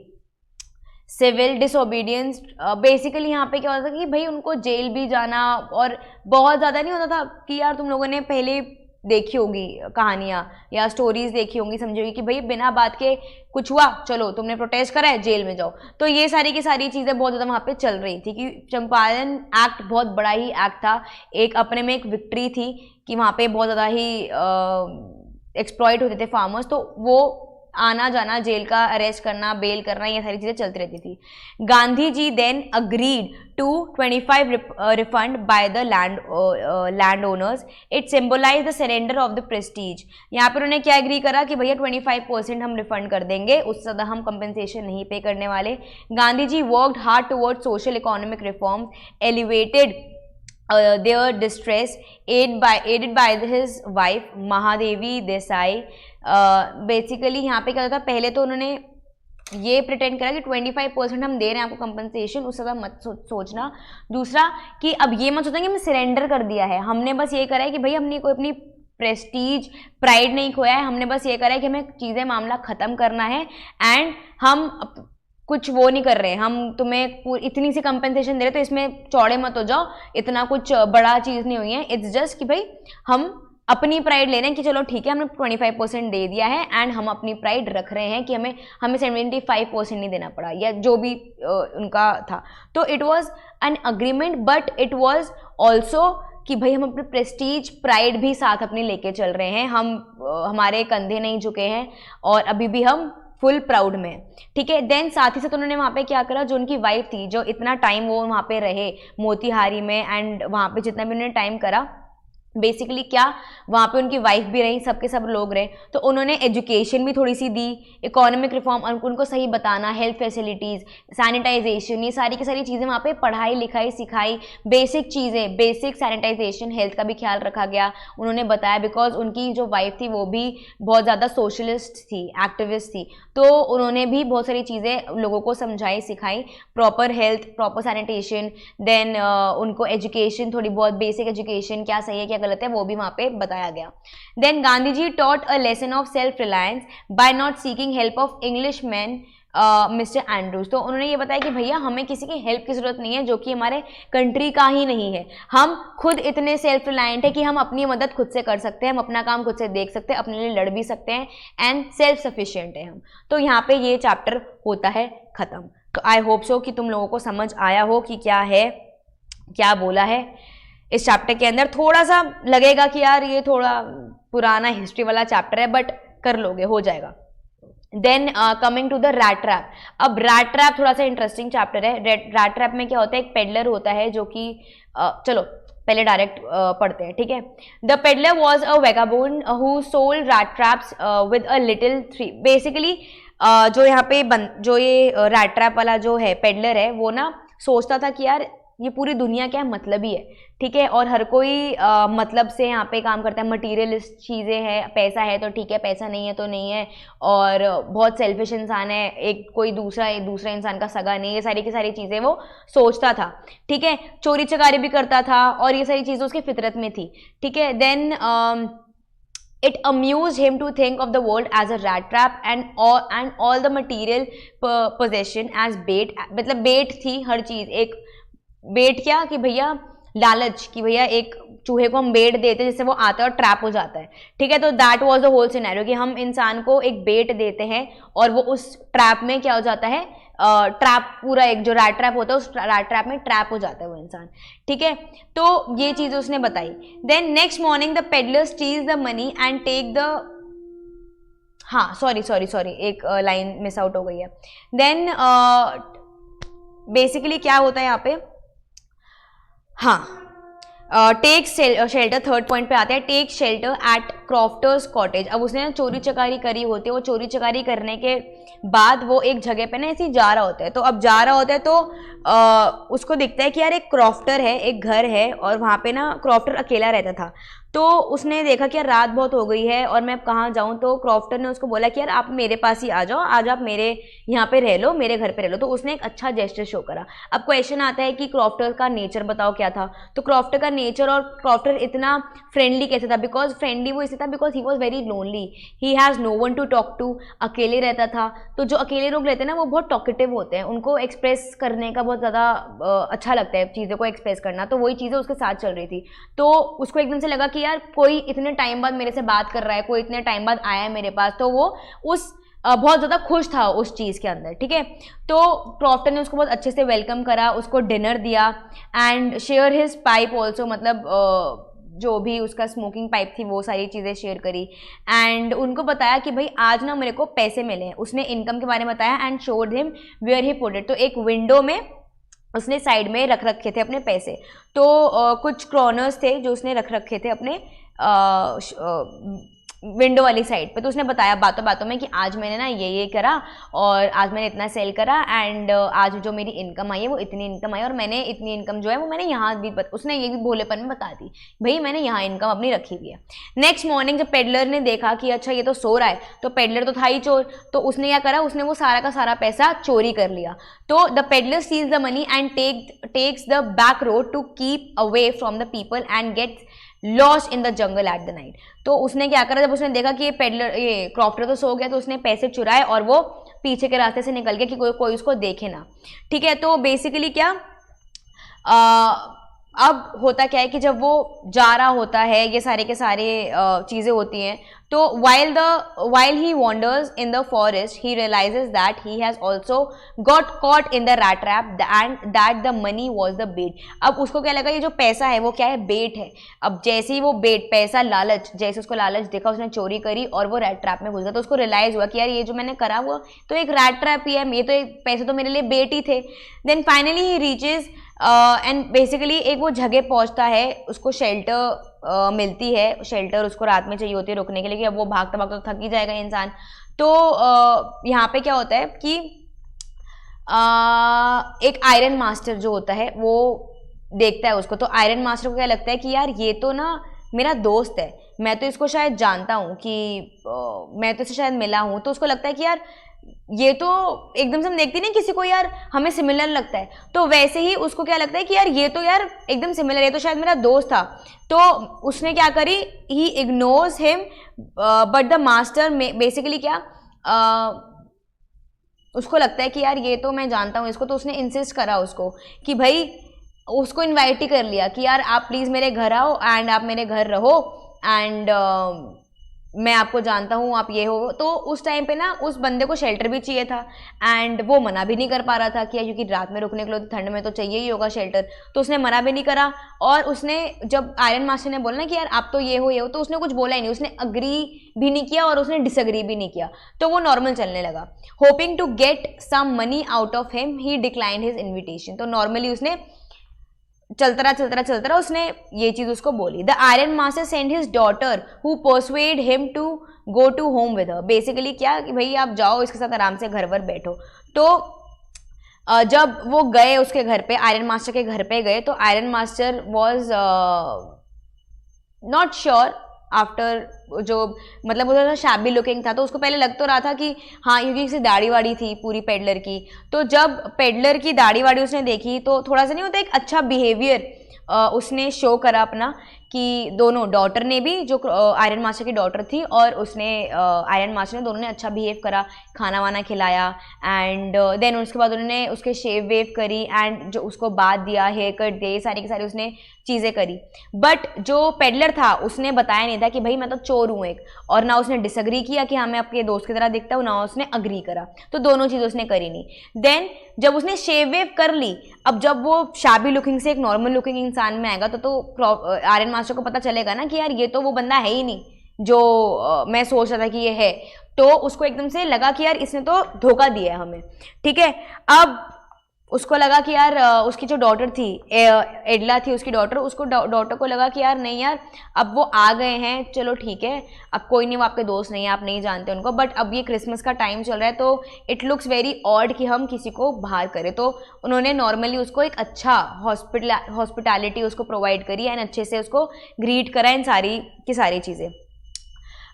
civil disobedience. Basically यहाँ पे क्या होता था कि भाई उनको जेल भी जाना, और बहुत ज़्यादा नहीं होता था कि यार तुम लोगों ने पहले देखी होगी कहानियाँ या स्टोरीज देखी होंगी, समझी होगी कि भाई बिना बात के कुछ हुआ, चलो तुमने प्रोटेस्ट करा है जेल में जाओ। तो ये सारी की सारी चीज़ें बहुत ज़्यादा वहाँ पे चल रही थी कि चंपारण एक्ट बहुत बड़ा ही एक्ट था, एक अपने में एक विक्ट्री थी कि वहाँ पे बहुत ज़्यादा ही एक्सप्लॉइट होते थे फार्मर्स, तो वो आना जाना, जेल का अरेस्ट करना, बेल करना, ये सारी चीज़ें चलती रहती थी। Gandhi ji then agreed to 25 refund by the land owners, it symbolise the surrender of the prestige. यहाँ पर उन्होंने क्या एग्री करा कि भैया 25% हम रिफंड कर देंगे, उससे ज़्यादा हम कंपेंसेशन नहीं पे करने वाले। Gandhi ji worked hard towards social economic reforms, elevated their distress, aided by his wife Mahadevi Desai, basically यहाँ पे क्या होता था, पहले तो उन्होंने ये प्रिटेंड करा कि 25% हम दे रहे हैं आपको कंपनसेशन, उससे ज़्यादा मत सोचना। दूसरा कि अब ये मत सोचना कि हमने सरेंडर कर दिया है, हमने बस ये करा है कि भाई हमने कोई अपनी प्रेस्टीज प्राइड नहीं खोया है, हमने बस ये करा है कि हमें चीज़ें मामला ख़त्म करना है एंड हम कुछ वो नहीं कर रहे हैं, हम तुम्हें इतनी सी कंपनसेशन दे रहे तो इसमें चौड़े मत हो जाओ, इतना कुछ बड़ा चीज़ नहीं हुई है। इट्स जस्ट कि भाई हम अपनी प्राइड ले रहे हैं कि चलो ठीक है हमने 25% दे दिया है एंड हम अपनी प्राइड रख रहे हैं कि हमें 75% नहीं देना पड़ा या जो भी उनका था। तो it was an agreement, but it was also कि भाई हम अपने प्रेस्टीज प्राइड भी साथ अपनी लेके चल रहे हैं, हम हमारे कंधे नहीं झुके हैं और अभी भी हम फुल प्राउड में, ठीक है। देन साथ ही साथ उन्होंने वहाँ पे क्या करा, जो उनकी वाइफ थी, जो इतना टाइम वो वहाँ पे रहे मोतीहारी में एंड वहाँ पे जितना भी उन्होंने टाइम करा, बेसिकली क्या वहाँ पे उनकी वाइफ भी रही, सबके सब लोग रहे, तो उन्होंने एजुकेशन भी थोड़ी सी दी, इकोनॉमिक रिफॉर्म, उनको सही बताना, हेल्थ फैसिलिटीज़, सैनिटाइजेशन, ये सारी की सारी चीज़ें वहाँ पे पढ़ाई लिखाई सिखाई, बेसिक चीज़ें, बेसिक सैनिटाइजेशन, हेल्थ का भी ख्याल रखा गया, उन्होंने बताया। बिकॉज उनकी जो वाइफ थी वो भी बहुत ज़्यादा सोशलिस्ट थी, एक्टिविस्ट थी, तो उन्होंने भी बहुत सारी चीज़ें लोगों को समझाई सिखाई, proper health, proper sanitation, then उनको एजुकेशन, थोड़ी बहुत बेसिक एजुकेशन, क्या सही है क्या गलत है वो भी वहाँ पे बताया गया। Then Gandhi ji taught a lesson of self reliance by not seeking help of Englishman mister Andrews. तो उन्होंने ये बताया कि भैया हमें किसी की हेल्प की जरूरत नहीं है जो कि हमारे कंट्री का ही नहीं है, हम खुद इतने सेल्फ रिलायंट है कि हम अपनी मदद खुद से कर सकते हैं, हम अपना काम खुद से देख सकते हैं, अपने लिए लड़ भी सकते हैं एंड सेल्फ सफिशिएंट है हम। तो यहाँ पे ये चैप्टर होता है खत्म। तो आई होप सो कि तुम लोगों को समझ आया हो कि क्या है, क्या बोला है इस चैप्टर के अंदर। थोड़ा सा लगेगा कि यार ये थोड़ा पुराना हिस्ट्री वाला चैप्टर है, बट कर लोगे, हो जाएगा। Then coming to the rat trap. अब रैट ट्रैप थोड़ा सा इंटरेस्टिंग चैप्टर है। रैट ट्रैप में क्या होता है, एक पेडलर होता है जो कि चलो पहले डायरेक्ट पढ़ते हैं, ठीक है। The peddler was a vagabond who sold rat traps with a little three. Basically जो यहाँ पे जो ये रैट ट्रैप वाला जो है पेडलर है, वो ना सोचता था कि यार ये पूरी दुनिया क्या है, मतलब ही है, ठीक है, और हर कोई मतलब से यहाँ पे काम करता है, मटीरियलिस्ट चीज़ें हैं, पैसा है तो ठीक है, पैसा नहीं है तो नहीं है, और बहुत सेल्फिश इंसान है, एक दूसरा इंसान का सगा नहीं, ये सारी की सारी चीज़ें वो सोचता था, ठीक है। चोरी चकारी भी करता था और ये सारी चीज़ें उसकी फितरत में थी, ठीक है। Then it amused him to think of the world as a rat trap and all the material possession as bait। मतलब बेट थी हर चीज़, एक बेट क्या कि भैया लालच, कि भैया एक चूहे को हम बेट देते हैं जिससे वो आता है और ट्रैप हो जाता है, ठीक है। तो that was the whole scenario कि हम इंसान को एक बेट देते हैं और वो उस ट्रैप में क्या हो जाता है, ट्रैप, पूरा एक जो रैट ट्रैप होता है उस रैट ट्रैप में ट्रैप हो जाता है वो इंसान, ठीक है। तो ये चीज़ उसने बताई। Then next morning the peddler steals the money and take the, हाँ सॉरी एक लाइन मिस आउट हो गई है। देन बेसिकली क्या होता है यहाँ पे, हाँ, टेक शेल्टर, थर्ड पॉइंट पे आते हैं, टेक शेल्टर एट क्रॉफ्टर्स कॉटेज। अब उसने चोरी चकारी करी होती है, वो चोरी चकारी करने के बाद वो एक जगह पे ना ऐसे जा रहा होता है, तो अब जा रहा होता है तो उसको दिखता है कि यार एक क्रॉफ्टर है, एक घर है, और वहाँ पे ना क्रॉफ्टर अकेला रहता था। तो उसने देखा कि यार रात बहुत हो गई है और मैं अब कहाँ जाऊँ, तो क्रॉफ्टर ने उसको बोला कि यार आप मेरे पास ही आ जाओ, आज आप मेरे यहाँ पे रह लो, मेरे घर पे रह लो। तो उसने एक अच्छा जेस्चर शो करा। अब क्वेश्चन आता है कि क्रॉफ्टर का नेचर बताओ क्या था। तो क्रॉफ्टर का नेचर, और क्रॉफ्टर इतना फ्रेंडली कैसे था, बिकॉज फ्रेंडली वो इसलिए था because he was very lonely, he has no one to talk to, अकेले रहता था। तो जो अकेले लोग रहते हैं ना वो बहुत टॉकेटिव होते हैं, उनको एक्सप्रेस करने का बहुत ज़्यादा अच्छा लगता है चीज़ों को एक्सप्रेस करना, तो वही चीज़ें उसके साथ चल रही थी। तो उसको एकदम से लगा कि यार कोई इतने टाइम बाद मेरे से बात कर रहा है, कोई इतने टाइम बाद आया है मेरे पास, तो वो उस बहुत ज़्यादा खुश था उस चीज़ के अंदर, ठीक है। तो क्रॉफ्टर ने उसको बहुत अच्छे से वेलकम करा, उसको डिनर दिया and share his pipe also, मतलब जो भी उसका स्मोकिंग पाइप थी वो सारी चीज़ें शेयर करी एंड उनको बताया कि भाई आज ना मेरे को पैसे मिले हैं। उसने इनकम के बारे में बताया and showed him where he put it. तो एक विंडो में उसने साइड में रख रखे थे अपने पैसे, तो कुछ क्रॉनर्स थे जो उसने रख रखे थे अपने विंडो वाली साइड पे। तो उसने बताया बातों बातों में कि आज मैंने ना ये करा और आज मैंने इतना सेल करा एंड आज जो मेरी इनकम आई है वो इतनी इनकम आई और मैंने इतनी इनकम जो है वो मैंने यहाँ भी उसने ये भी भोलेपन में बता दी, भाई मैंने यहाँ इनकम अपनी रखी हुई है। नेक्स्ट मॉर्निंग जब पेडलर ने देखा कि अच्छा ये तो सो रहा है, तो पेडलर तो था ही चोर, तो उसने क्या करा, उसने वो सारा का सारा पैसा चोरी कर लिया। तो the peddler steals the money and takes the back road to keep away from the people and gets lost in the jungle at the night. तो उसने क्या करा, जब उसने देखा कि ये पेडलर ये क्रॉफ्टर तो सो गया, तो उसने पैसे चुराए और वो पीछे के रास्ते से निकल गया कि कोई उसको देखे ना। ठीक है, तो बेसिकली क्या अब होता क्या है कि जब वो जा रहा होता है, ये सारे के सारे चीज़ें होती हैं, तो while he wanders in the forest he realizes that he has also got caught in the rat trap and that the money was the bait। अब उसको क्या लगा, ये जो पैसा है वो क्या है, बेट है। अब जैसे ही वो बेट पैसा लालच, जैसे उसको लालच देखा, उसने चोरी करी और वो रैट ट्रैप में घुस गया। तो उसको रियलाइज हुआ कि यार ये जो मैंने करा वो तो एक रैट ट्रैप ही है, ये तो एक पैसे तो मेरे लिए बेट ही थे। Then finally he reaches and basically एक वो जगह पहुंचता है, उसको शेल्टर मिलती है, शेल्टर उसको रात में चाहिए होती है रुकने के लिए, कि अब वो भागता भागता तो थक ही जाएगा इंसान। तो यहाँ पे क्या होता है कि एक आयरन मास्टर जो होता है वो देखता है उसको। तो आयरन मास्टर को क्या लगता है कि यार ये तो ना मेरा दोस्त है, मैं तो इसको शायद जानता हूँ कि मैं तो इससे शायद मिला हूँ। तो उसको लगता है कि यार ये तो एकदम से हम देखते नहीं किसी को यार हमें सिमिलर लगता है, तो वैसे ही उसको क्या लगता है कि यार ये तो यार एकदम सिमिलर, ये तो शायद मेरा दोस्त था। तो उसने क्या करी, he ignores him but the master basically क्या उसको लगता है कि यार ये तो मैं जानता हूँ इसको। तो उसने इंसिस्ट करा उसको कि भाई, उसको इन्वाइट ही कर लिया कि यार आप प्लीज़ मेरे घर आओ एंड आप मेरे घर रहो एंड मैं आपको जानता हूँ, आप ये हो। तो उस टाइम पे ना उस बंदे को शेल्टर भी चाहिए था एंड वो मना भी नहीं कर पा रहा था कि क्योंकि रात में रुकने के लिए तो ठंड में तो चाहिए ही होगा शेल्टर। तो उसने मना भी नहीं करा और उसने जब आयरन मास्टर ने बोला ना कि यार आप तो ये हो, तो उसने कुछ बोला ही नहीं, उसने अग्री भी नहीं किया और उसने डिसअग्री भी नहीं किया। तो वो नॉर्मल चलने लगा। Hoping to get some money out of him he declined his invitation. तो नॉर्मली उसने चलता रहा उसने ये चीज उसको बोली। The iron master send his daughter who persuade him to go to home with her. Basically क्या कि भाई आप जाओ इसके साथ आराम से घर वर बैठो। तो जब वो गए उसके घर पे, आयरन मास्टर के घर पे गए, तो iron master was not sure after, जो मतलब वो थोड़ा शैबी लुकिंग था। तो उसको पहले लग तो रहा था कि हाँ, क्योंकि इसे दाढ़ी वाड़ी थी पूरी पेडलर की। तो जब पेडलर की दाढ़ी वाड़ी उसने देखी तो थोड़ा सा नहीं होता, एक अच्छा बिहेवियर उसने शो करा अपना, कि दोनों डॉटर ने भी, जो आयरन मास्टर की डॉटर थी और उसने आयरन मास्टर ने, दोनों ने अच्छा बिहेव करा, खाना वाना खिलाया एंड देन उसके बाद उन्होंने उसके शेव वेव करी एंड जो उसको बात दिया, हेयर कट दे, सारी की सारी उसने चीज़ें करी। बट जो पेडलर था उसने बताया नहीं था कि भाई मैं तो चोर हूँ एक, और ना उसने डिसअग्री किया कि हाँ मैं आपके दोस्त की तरह दिखता हूँ, ना उसने अग्री करा। तो दोनों चीज़ें उसने करी नहीं। देन जब उसने शेव वेव कर ली, अब जब वो शाबी लुकिंग से एक नॉर्मल लुकिंग इंसान में आएगा तो आयरन मास्टर को पता चलेगा ना कि यार ये तो वो बंदा है ही नहीं जो मैं सोच रहा था कि ये है। तो उसको एकदम से लगा कि यार इसने तो धोखा दिया है हमें। ठीक है, अब उसको लगा कि यार उसकी जो डॉटर थी, एडला थी उसकी डॉटर, उसको डॉटर को लगा कि यार नहीं यार अब वो आ गए हैं, चलो ठीक है, अब कोई नहीं, वो आपके दोस्त नहीं है, आप नहीं जानते उनको, बट अब ये क्रिसमस का टाइम चल रहा है तो इट लुक्स वेरी ऑड कि हम किसी को बाहर करें। तो उन्होंने नॉर्मली उसको एक अच्छा हॉस्पिटैलिटी उसको प्रोवाइड करी एंड अच्छे से उसको ग्रीट करा इन सारी की सारी चीज़ें।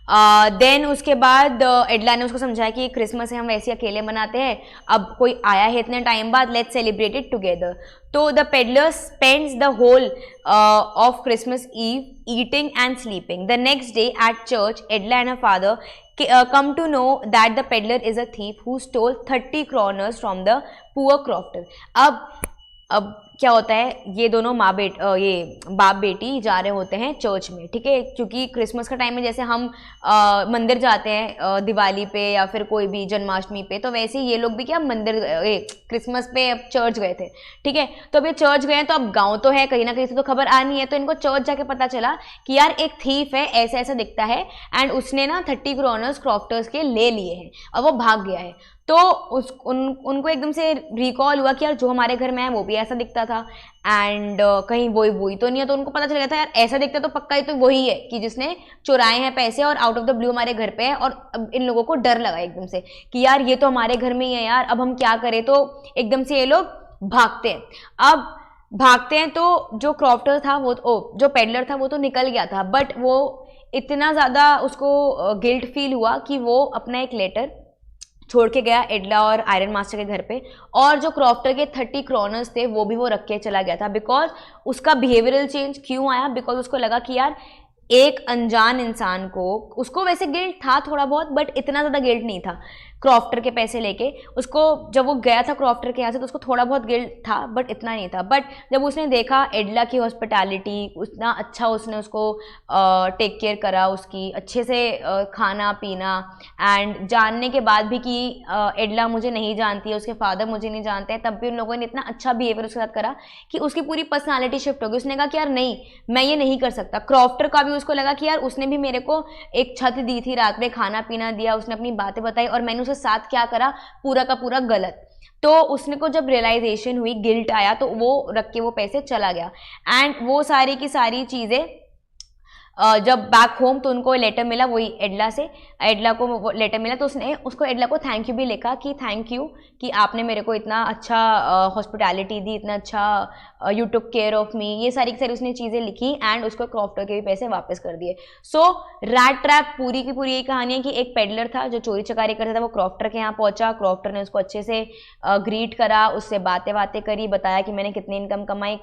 देन उसके बाद एडला ने उसको समझाया कि क्रिसमस है, हम वैसे अकेले मनाते हैं, अब कोई आया है इतने टाइम बाद, लेट्स सेलिब्रेट इट टुगेदर। तो the peddler spends the whole of Christmas eve eating and sleeping. The next day at church Edla and her father come to know that the peddler is a thief who stole 30 kroners from the poor crofter। अब क्या होता है, ये दोनों ये बाप बेटी जा रहे होते हैं चर्च में। ठीक है, क्योंकि क्रिसमस का टाइम में जैसे हम मंदिर जाते हैं दिवाली पे या फिर कोई भी जन्माष्टमी पे, तो वैसे ही ये लोग भी क्या मंदिर क्रिसमस पे अब चर्च गए थे। ठीक है, तो अब ये चर्च गए हैं, तो अब गांव तो है, कहीं ना कहीं से तो खबर आनी है। तो इनको चर्च जाके पता चला कि यार एक थीफ है, ऐसा ऐसा दिखता है एंड उसने ना 30 क्रोनर्स क्रॉफ्टर्स के ले लिए हैं, अब वो भाग गया है। तो उनको एकदम से रिकॉल हुआ कि यार जो हमारे घर में है वो भी ऐसा दिखता दिखता था एंड कहीं वही तो नहीं है, तो उनको पता चल गया था यार ऐसा दिखता तो पक्का ही तो वही है कि जिसने चुराए हैं पैसे और आउट ऑफ द ब्लू हमारे घर पे है। और अब इन लोगों को डर लगा एकदम से कि यार ये तो हमारे घर में ही है यार, अब हम क्या करें। तो एकदम से ये लोग भागते हैं। अब भागते हैं तो जो क्रॉफ्टर था वो जो पेडलर था वो तो निकल गया था, बट वो इतना ज़्यादा उसको गिल्ट फील हुआ कि वो अपना एक लेटर छोड़ के गया एडला और आयरन मास्टर के घर पे, और जो क्रॉफ्टर के 30 क्रोनर्स थे वो भी वो रख के चला गया था। बिकॉज उसका बिहेवियरल चेंज क्यों आया, बिकॉज उसको लगा कि यार एक अनजान इंसान को, उसको वैसे गिल्ट था थोड़ा बहुत बट इतना ज़्यादा गिल्ट नहीं था क्रॉफ्टर के पैसे लेके। उसको जब वो गया था क्रॉफ्टर के यहाँ से तो उसको थोड़ा बहुत गिल्ट था बट इतना नहीं था। बट जब उसने देखा एडला की हॉस्पिटैलिटी, उतना अच्छा उसने उसको टेक केयर करा, उसकी अच्छे से खाना पीना, एंड जानने के बाद भी कि एडला मुझे नहीं जानती है, उसके फादर मुझे नहीं जानते हैं, तब भी उन लोगों ने इतना अच्छा बिहेवियर उसके साथ करा कि उसकी पूरी पर्सनालिटी शिफ्ट हो गई। उसने कहा कि यार नहीं, मैं ये नहीं कर सकता। क्रॉफ्टर का भी उसको लगा कि यार उसने भी मेरे को एक छत दी थी, रात में खाना पीना दिया, उसने अपनी बातें बताई और मैंने उसके साथ क्या करा पूरा का पूरा गलत। तो उसने को जब रियलाइजेशन हुई, गिल्ट आया, तो वो रख के वो पैसे चला गया। एंड वो सारी की सारी चीज़ें जब बैक होम तो उनको लेटर मिला वही एडला से, एडला को लेटर मिला तो उसने उसको एडला को थैंक यू भी लिखा कि थैंक यू कि आपने मेरे को इतना अच्छा हॉस्पिटैलिटी दी, इतना अच्छा you took care of me, ये सारी की सारी उसने चीज़ें लिखी एंड उसको क्रॉफ्टर के भी पैसे वापस कर दिए। सो रैट ट्रैप पूरी की पूरी ये कहानी है कि एक पेडलर था जो चोरी चकारी करता था, वो क्रॉफ्टर के यहाँ पहुंचा, क्रॉफ्टर ने उसको अच्छे से ग्रीट करा, उससे बातें बातें करी, बताया कि मैंने कितनी इनकम कमाई,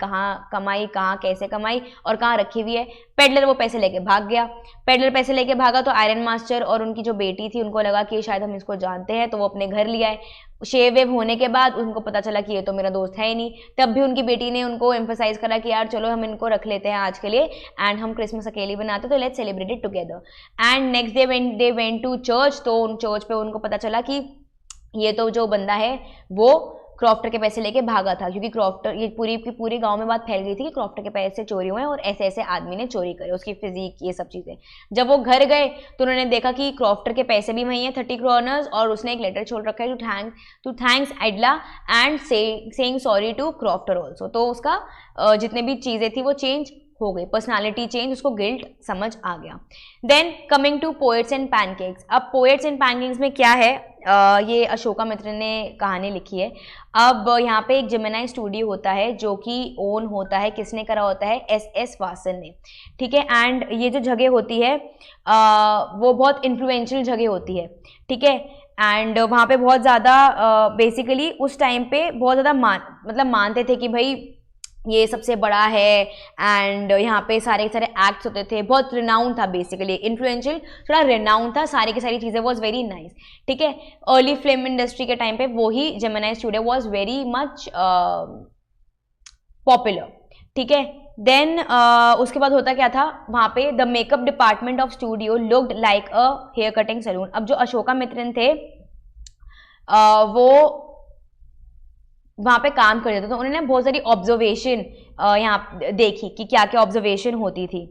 कहाँ कैसे कमाई और कहाँ रखी हुई है। पेडलर वो पैसे लेके भाग गया। पेडलर पैसे लेके भागा तो आयरन मास्टर और उनकी जो बेटी थी उनको लगा कि शायद हम इसको जानते हैं, तो वो अपने घर ले आए। शेव वेव होने के बाद उनको पता चला कि ये तो मेरा दोस्त है ही नहीं। तब भी उनकी बेटी ने उनको एम्फसाइज करा कि यार चलो हम इनको रख लेते हैं आज के लिए एंड हम क्रिसमस अकेले बनाते तो let's celebrate it together. And next day when they went to church, तो उन चर्च पे उनको पता चला कि ये तो जो बंदा है वो क्रॉफ्टर के पैसे लेके भागा था, क्योंकि क्रॉफ्टर, ये पूरी की पूरी गांव में बात फैल गई थी कि क्रॉफ्टर के पैसे चोरी हुए हैं और ऐसे ऐसे आदमी ने चोरी करे, उसकी फिजिक ये सब चीज़ें। जब वो घर गए तो उन्होंने देखा कि क्रॉफ्टर के पैसे भी वहीं हैं 30 क्रोनर्स, और उसने एक लेटर छोड़ रखा है to thanks Edla and saying sorry to Crofter also. तो उसका जितने भी चीज़ें थी वो चेंज हो गई, पर्सनालिटी चेंज, उसको गिल्ट समझ आ गया। Then coming to poets and pancakes. अब पोएट्स एंड पैनकेक्स में क्या है, ये अशोका मित्र ने कहानी लिखी है। अब यहाँ पे एक जेमिनी स्टूडियो होता है जो कि ओन होता है, किसने करा होता है, एस वासन ने, ठीक है। एंड ये जो जगह होती है वो बहुत इन्फ्लुएंशियल जगह होती है, ठीक है। एंड वहाँ पे बहुत ज़्यादा बेसिकली उस टाइम पे बहुत ज़्यादा मानते थे कि भाई ये सबसे बड़ा है, एंड यहाँ पे सारे सारे एक्ट्स होते थे, बहुत रिनाउंड था, बेसिकली इन्फ्लुएंशियल, थोड़ा रिनाउंड था, सारी की सारी चीज़ें वॉज वेरी नाइस, ठीक है। अर्ली फिल्म इंडस्ट्री के टाइम पे वही Gemini studio was very much popular, ठीक है। देन उसके बाद होता क्या था वहाँ पे, the makeup department of studio looked like a hair cutting salon. अब जो अशोका मित्रन थे वो वहाँ पे काम करते थे, तो उन्होंने बहुत सारी ऑब्जर्वेशन यहाँ देखी कि क्या क्या ऑब्जर्वेशन होती थी।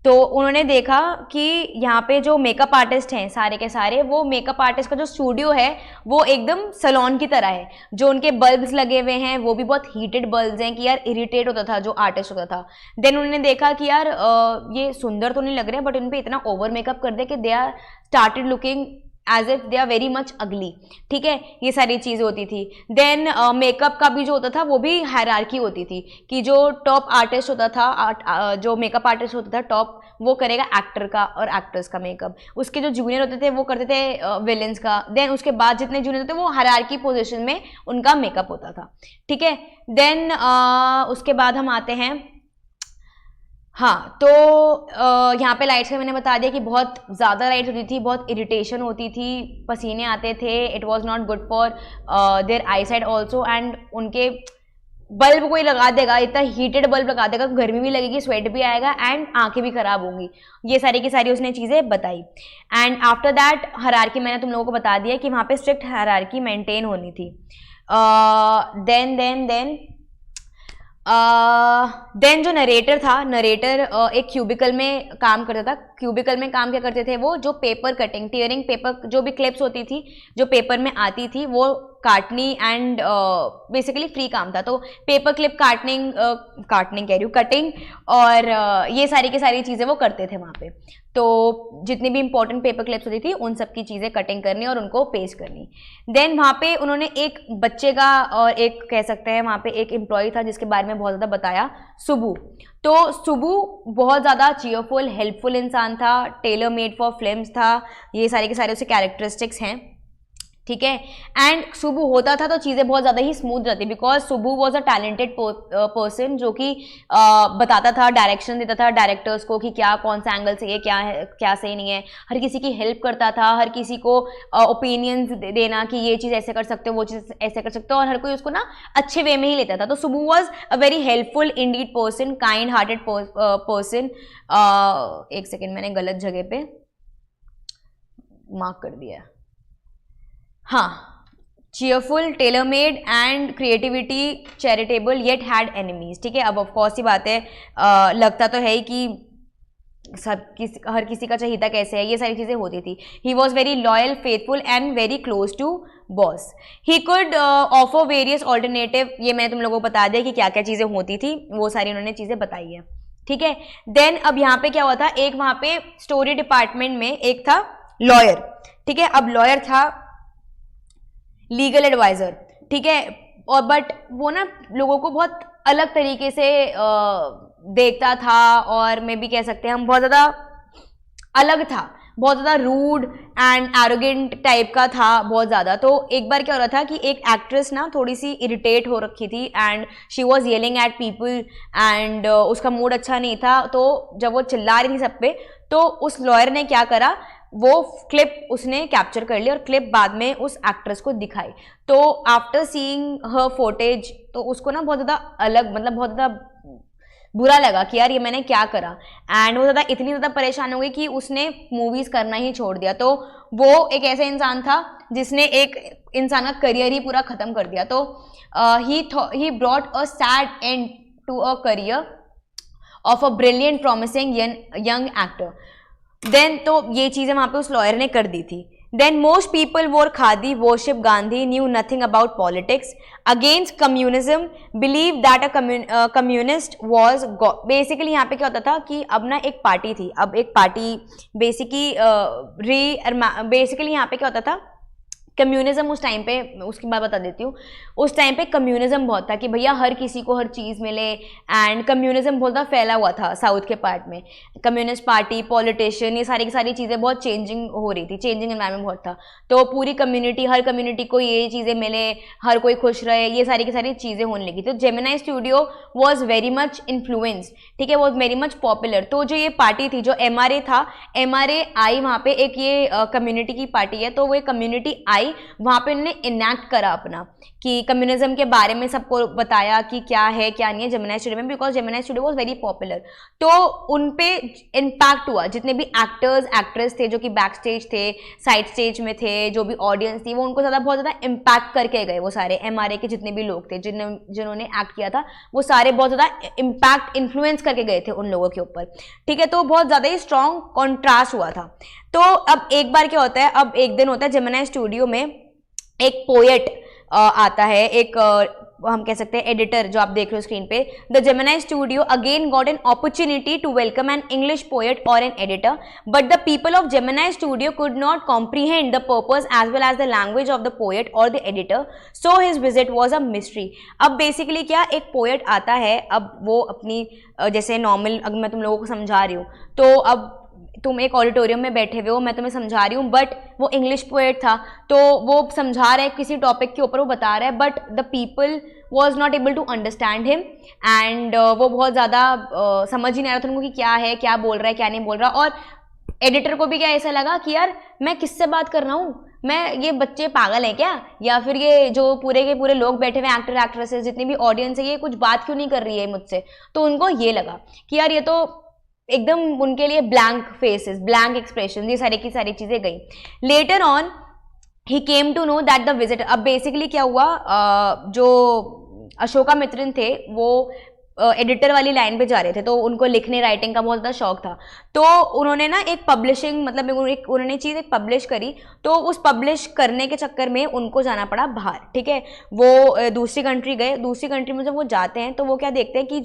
तो उन्होंने देखा कि यहाँ पे जो मेकअप आर्टिस्ट हैं सारे के सारे, वो मेकअप आर्टिस्ट का जो स्टूडियो है वो एकदम सैलून की तरह है। जो उनके बल्ब्स लगे हुए हैं वो भी बहुत हीटेड बल्ब्स हैं कि यार इरिटेट होता था जो आर्टिस्ट होता था। देन उन्होंने देखा कि यार ये सुंदर तो नहीं लग रहे, बट उन पर इतना ओवर मेकअप कर दे कि they are started looking as if they are very much ugly, ठीक है। ये सारी चीज़ें होती थी। देन मेकअप का भी जो होता था वो भी हायरार्की होती थी कि जो टॉप आर्टिस्ट होता था, जो मेकअप आर्टिस्ट होता था टॉप, वो करेगा एक्टर का और एक्ट्रेस का मेकअप, उसके जो जूनियर होते थे वो करते थे विलेंस का। देन उसके बाद जितने जूनियर होते थे वो हायरार्की पोजिशन में उनका मेकअप होता था, ठीक है। देन उसके बाद हम आते हैं, हाँ, तो यहाँ पे लाइट्स का मैंने बता दिया कि बहुत ज़्यादा लाइट्स होती थी, बहुत इरिटेशन होती थी, पसीने आते थे, it was not good for their eyesight also. एंड उनके बल्ब कोई लगा देगा, इतना हीटेड बल्ब लगा देगा, गर्मी भी लगेगी, स्वेट भी आएगा एंड आंखें भी खराब होंगी। ये सारी की सारी उसने चीज़ें बताई। एंड आफ्टर दैट हायरार्की मैंने तुम लोगों को बता दिया कि वहाँ पे स्ट्रिक्ट हायरार्की मेंटेन होनी थी। देन जो नरेटर था, नरेटर एक क्यूबिकल में काम करता था। क्यूबिकल में काम क्या करते थे वो, जो पेपर कटिंग, टीयरिंग पेपर, जो भी क्लिप्स होती थी जो पेपर में आती थी वो काटनी एंड बेसिकली फ्री काम था, तो पेपर क्लिप काटनिंग कह रही हूँ, कटिंग और ये सारी की सारी चीज़ें वो करते थे वहाँ पे। तो जितनी भी इंपॉर्टेंट पेपर क्लिप्स होती थी उन सब की चीज़ें कटिंग करनी और उनको पेस्ट करनी। देन वहाँ पे उन्होंने एक बच्चे का और एक कह सकते हैं वहाँ पे एक एम्प्लॉय था जिसके बारे में बहुत ज़्यादा बताया, सुबू। तो सुबू बहुत ज़्यादा चीयरफुल हेल्पफुल इंसान था, टेलर मेड फॉर फिल्म्स था, ये सारे के सारे उसके कैरेक्टरिस्टिक्स हैं, ठीक है। एंड सुबू होता था तो चीज़ें बहुत ज़्यादा ही स्मूथ रहती, because Subbu was a talented person जो कि बताता था, डायरेक्शन देता था डायरेक्टर्स को कि क्या कौन सा एंगल सही है, क्या है क्या सही नहीं है, हर किसी की हेल्प करता था, हर किसी को ओपिनियंस देना कि ये चीज़ ऐसे कर सकते हो, वो चीज़ ऐसे कर सकते हो, और हर कोई उसको ना अच्छे वे में ही लेता था। तो Subbu was a very helpful Indeed person, kind hearted person. एक सेकेंड, मैंने गलत जगह पे मार्क कर दिया, हाँ, cheerful, tailor made and creativity, charitable yet had enemies, ठीक है। अब ऑफकोर्स ही बात है, लगता तो है ही कि हर किसी का चहीता कैसे है, ये सारी चीज़ें होती थी। He was very loyal, faithful and very close to boss. He could offer various alternative, ये मैं तुम लोगों को बता दिया कि क्या क्या चीज़ें होती थी, वो सारी उन्होंने चीज़ें बताई है, ठीक है। देन अब यहाँ पे क्या हुआ था, एक वहाँ पे स्टोरी डिपार्टमेंट में एक था लॉयर, ठीक है। अब लॉयर था लीगल एडवाइजर, ठीक है, और बट वो ना लोगों को बहुत अलग तरीके से देखता था, और मैं भी कह सकते हैं हम बहुत ज़्यादा अलग था, बहुत ज़्यादा रूड एंड एरोगेंट टाइप का था, बहुत ज़्यादा। तो एक बार क्या हो रहा था कि एक एक्ट्रेस ना थोड़ी सी इरिटेट हो रखी थी and she was yelling at people and उसका मूड अच्छा नहीं था। तो जब वो चिल्ला रही थी सब पे, तो उस लॉयर ने क्या करा, वो क्लिप उसने कैप्चर कर ली और क्लिप बाद में उस एक्ट्रेस को दिखाई। तो आफ्टर सीइंग हर फुटेज, तो उसको ना बहुत ज़्यादा अलग, मतलब बहुत ज़्यादा बुरा लगा कि यार ये मैंने क्या करा, एंड वो ज़्यादा इतनी ज़्यादा परेशान हो गई कि उसने मूवीज़ करना ही छोड़ दिया। तो वो एक ऐसा इंसान था जिसने एक इंसान का करियर ही पूरा ख़त्म कर दिया। तो he brought a sad end to a career of a brilliant promising young actor. Then तो ये चीज़ें वहाँ पे उस लॉयर ने कर दी थी। देन मोस्ट पीपल वोर khadi, worship Gandhi, knew nothing about politics, against communism, believe that a communist was. Basically यहाँ पे क्या होता था कि अब ना एक पार्टी थी, अब एक पार्टी बेसिकली यहाँ पे क्या होता था, कम्युनिज्म उस टाइम पे, उसकी बात बता देती हूँ, उस टाइम पे कम्युनिज्म बहुत था कि भैया हर किसी को हर चीज़ मिले, एंड कम्युनिज्म बहुत ज़्यादा फैला हुआ था साउथ के पार्ट में। कम्युनिस्ट पार्टी, पॉलिटिशियन, ये सारी की सारी चीज़ें बहुत चेंजिंग हो रही थी, चेंजिंग एनवायरनमेंट बहुत था। तो पूरी कम्युनिटी, हर कम्युनिटी को ये चीज़ें मिले, हर कोई खुश रहे, ये सारी की सारी चीज़ें होने लगी। तो Gemini studio was very much influenced, ठीक है, वॉज वेरी मच पॉपुलर। तो जो ये पार्टी थी, जो MRA था, MRA आई वहाँ पे, एक ये कम्युनिटी की पार्टी है, तो वो एक कम्युनिटी आई, वहां पे उन्होंने इनैक्ट करा अपना कि कम्युनिज्म के बारे में सबको बताया कि क्या है क्या नहीं है जेमिनी स्टूडियो में, because Gemini studio was very popular. तो उन पे इम्पैक्ट हुआ, जितने भी एक्टर्स एक्ट्रेस थे जो कि बैक स्टेज थे, साइड स्टेज में थे, जो भी ऑडियंस थी, वो उनको बहुत ज़्यादा इम्पैक्ट करके गए। वो सारे MRA के जितने भी लोग थे जिन्होंने एक्ट किया था, वो सारे बहुत ज़्यादा इम्पैक्ट इन्फ्लुएंस करके गए थे उन लोगों के ऊपर, ठीक है। तो बहुत ज़्यादा ही स्ट्रॉन्ग कॉन्ट्रास्ट हुआ था। तो अब एक बार क्या होता है, अब एक दिन होता है जेमिनी स्टूडियो में एक पोएट आता है, एक हम कह सकते हैं एडिटर, जो आप देख रहे हो स्क्रीन पे। The Gemini Studio again got an opportunity to welcome an English poet और an editor, but the people of Gemini Studio could not comprehend the purpose as well as the language of the poet और the editor, so his visit was a mystery. अब basically क्या, एक poet आता है, अब वो अपनी जैसे नॉर्मल, अगर मैं तुम लोगों को समझा रही हूँ, तो अब तुम एक ऑडिटोरियम में बैठे हुए हो, मैं तुम्हें समझा रही हूँ, बट वो इंग्लिश पोएट था, तो वो समझा रहा है किसी टॉपिक के ऊपर, वो बता रहा है, but the people was not able to understand him, and वो बहुत ज़्यादा समझ ही नहीं आ रहा था उनको कि क्या है, क्या बोल रहा है, क्या नहीं बोल रहा। और एडिटर को भी क्या ऐसा लगा कि यार मैं किससे बात कर रहा हूँ, मैं, ये बच्चे पागल हैं क्या, या फिर ये जो पूरे के पूरे लोग बैठे हुए एक्टर एक्ट्रेसेस, जितनी भी ऑडियंस है, ये कुछ बात क्यों नहीं कर रही है मुझसे। तो उनको ये लगा कि यार ये तो एकदम उनके लिए ब्लैंक फेसेस, ब्लैंक एक्सप्रेशन, ये सारी की सारी चीज़ें गई। Later on he came to know that the visitor, अब बेसिकली क्या हुआ, जो अशोका मित्रन थे, वो एडिटर वाली लाइन पे जा रहे थे, तो उनको लिखने राइटिंग का बहुत ज़्यादा शौक था, तो उन्होंने ना एक पब्लिशिंग मतलब उन्होंने चीज़ एक पब्लिश करी, तो उस पब्लिश करने के चक्कर में उनको जाना पड़ा बाहर, ठीक है। वो दूसरी कंट्री गए, दूसरी कंट्री में जब वो जाते हैं तो वो क्या देखते हैं कि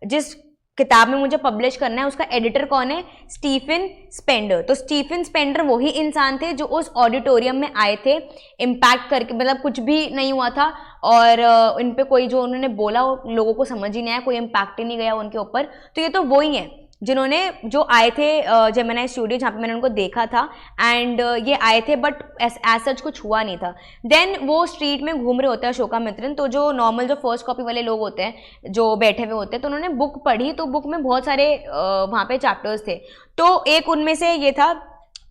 जिस किताब में मुझे पब्लिश करना है उसका एडिटर कौन है, स्टीफन स्पेंडर। तो स्टीफन स्पेंडर वही इंसान थे जो उस ऑडिटोरियम में आए थे इम्पैक्ट करके, मतलब कुछ भी नहीं हुआ था और इन पे कोई जो उन्होंने बोला लोगों को समझ ही नहीं आया, कोई इम्पैक्ट ही नहीं गया उनके ऊपर। तो ये तो वही है जिन्होंने जो आए थे जेमिनी स्टूडियो, जहाँ पे मैंने उनको देखा था, एंड ये आए थे बट एज सच कुछ हुआ नहीं था। देन वो स्ट्रीट में घूम रहे होते हैं अशोकामित्रन, तो जो नॉर्मल जो फर्स्ट कॉपी वाले लोग होते हैं जो बैठे हुए होते हैं, तो उन्होंने बुक पढ़ी, तो बुक में बहुत सारे वहाँ पे चैप्टर्स थे, तो एक उनमें से ये था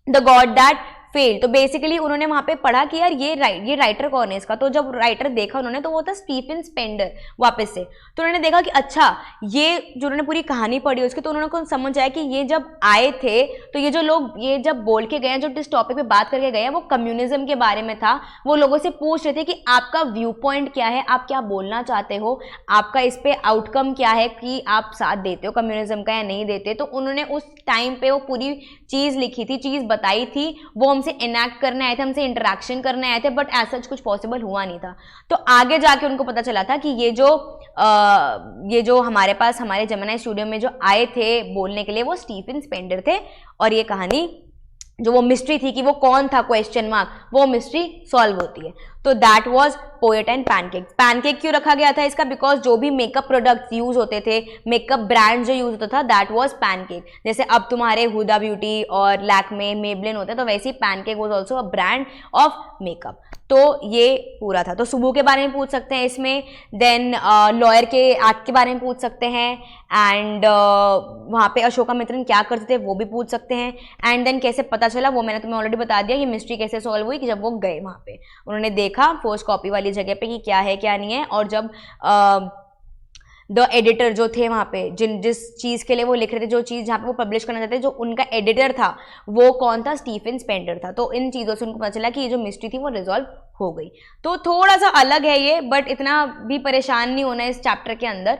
द गॉड दैट फेल। तो बेसिकली उन्होंने वहां पे पढ़ा कि यार ये राइटर कौन है इसका, तो जब राइटर देखा उन्होंने तो वो था स्टीफन स्पेंडर वापस से। तो उन्होंने देखा कि अच्छा ये जो उन्होंने पूरी कहानी पढ़ी उसकी, तो उन्होंने को समझ आया कि ये जब आए थे तो ये जो लोग ये जब बोल के गए, जो जिस टॉपिक पे बात करके गए वो कम्युनिज्म के बारे में था। वो लोगों से पूछ रहे थे कि आपका व्यू पॉइंट क्या है, आप क्या बोलना चाहते हो, आपका इस पे आउटकम क्या है, कि आप साथ देते हो कम्युनिज्म का या नहीं देते। तो उन्होंने उस टाइम पे वो पूरी चीज़ लिखी थी, चीज़ बताई थी, वो हमसे इनैक्ट करने आए थे, हमसे इंटरेक्शन करने आए थे, बट एज सच कुछ पॉसिबल हुआ नहीं था। तो आगे जाके उनको पता चला था कि ये जो हमारे पास हमारे जेमिनी स्टूडियो में जो आए थे बोलने के लिए वो स्टीफन स्पेंडर थे, और ये कहानी जो वो मिस्ट्री थी कि वो कौन था क्वेश्चन मार्क, वो मिस्ट्री सॉल्व होती है। तो that was poet and pancake. Pancake क्यों रखा गया था इसका, बिकॉज जो भी मेकअप प्रोडक्ट्स यूज होते थे, मेकअप ब्रांड जो यूज होता था, दैट वाज पैनकेक। जैसे अब तुम्हारे हुदा ब्यूटी और लैक्मे मेबलिन होते हैं, तो वैसे ही pancake was also a brand of makeup. तो ये पूरा था। तो सुबह के बारे में पूछ सकते हैं इसमें, देन लॉयर के एक्ट के बारे में पूछ सकते हैं, एंड वहाँ पे अशोकामित्रन क्या करते थे वो भी पूछ सकते हैं, एंड देन कैसे पता चला वो मैंने तुम्हें ऑलरेडी बता दिया कि मिस्ट्री कैसे सॉल्व हुई, कि जब वो गए वहाँ पे उन्होंने देखा फर्स्ट कॉपी वाली जगह पे कि क्या है क्या नहीं है, और जब द एडिटर जो थे वहाँ पे जिस चीज़ के लिए वो लिख रहे थे, जो चीज़ जहाँ पे वो पब्लिश करना चाहते थे, जो उनका एडिटर था वो कौन था, स्टीफन स्पेंडर था। तो इन चीज़ों से उनको पता चला कि ये जो मिस्ट्री थी वो रिजॉल्व हो गई। तो थोड़ा सा अलग है ये, बट इतना भी परेशान नहीं होना इस चैप्टर के अंदर।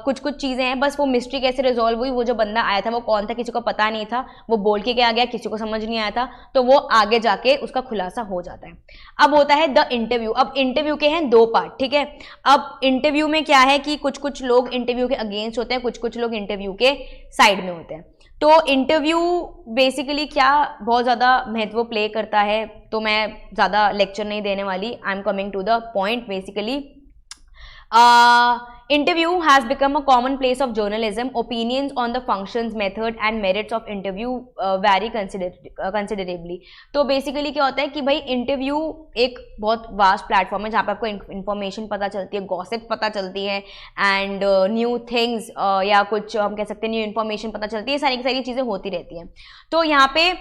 कुछ कुछ चीज़ें हैं, बस वो मिस्ट्री कैसे रिजॉल्व हुई, वो जो बंदा आया था वो कौन था, किसी को पता नहीं था, वो बोल के क्या गया, किसी को समझ नहीं आया था, तो वो आगे जाके उसका खुलासा हो जाता है। अब होता है द इंटरव्यू। अब इंटरव्यू के हैं 2 पार्ट, ठीक है। अब इंटरव्यू में क्या है कि कुछ कुछ लोग इंटरव्यू के अगेंस्ट होते हैं, कुछ कुछ लोग इंटरव्यू के साइड में होते हैं। तो इंटरव्यू बेसिकली क्या बहुत ज़्यादा महत्व प्ले करता है, तो मैं ज़्यादा लेक्चर नहीं देने वाली, I am coming to the point. Basically interview has become a common place of journalism. Opinions on the functions, method and merits of interview vary considerably. तो बेसिकली क्या होता है कि भाई इंटरव्यू एक बहुत वास्ट प्लेटफॉर्म है जहाँ पे आपको इन्फॉर्मेशन पता चलती है, गॉसिप पता चलती है, एंड न्यू थिंग्स या कुछ हम कह सकते हैं न्यू इन्फॉर्मेशन पता चलती है, सारी की सारी चीज़ें होती रहती हैं। तो यहाँ पे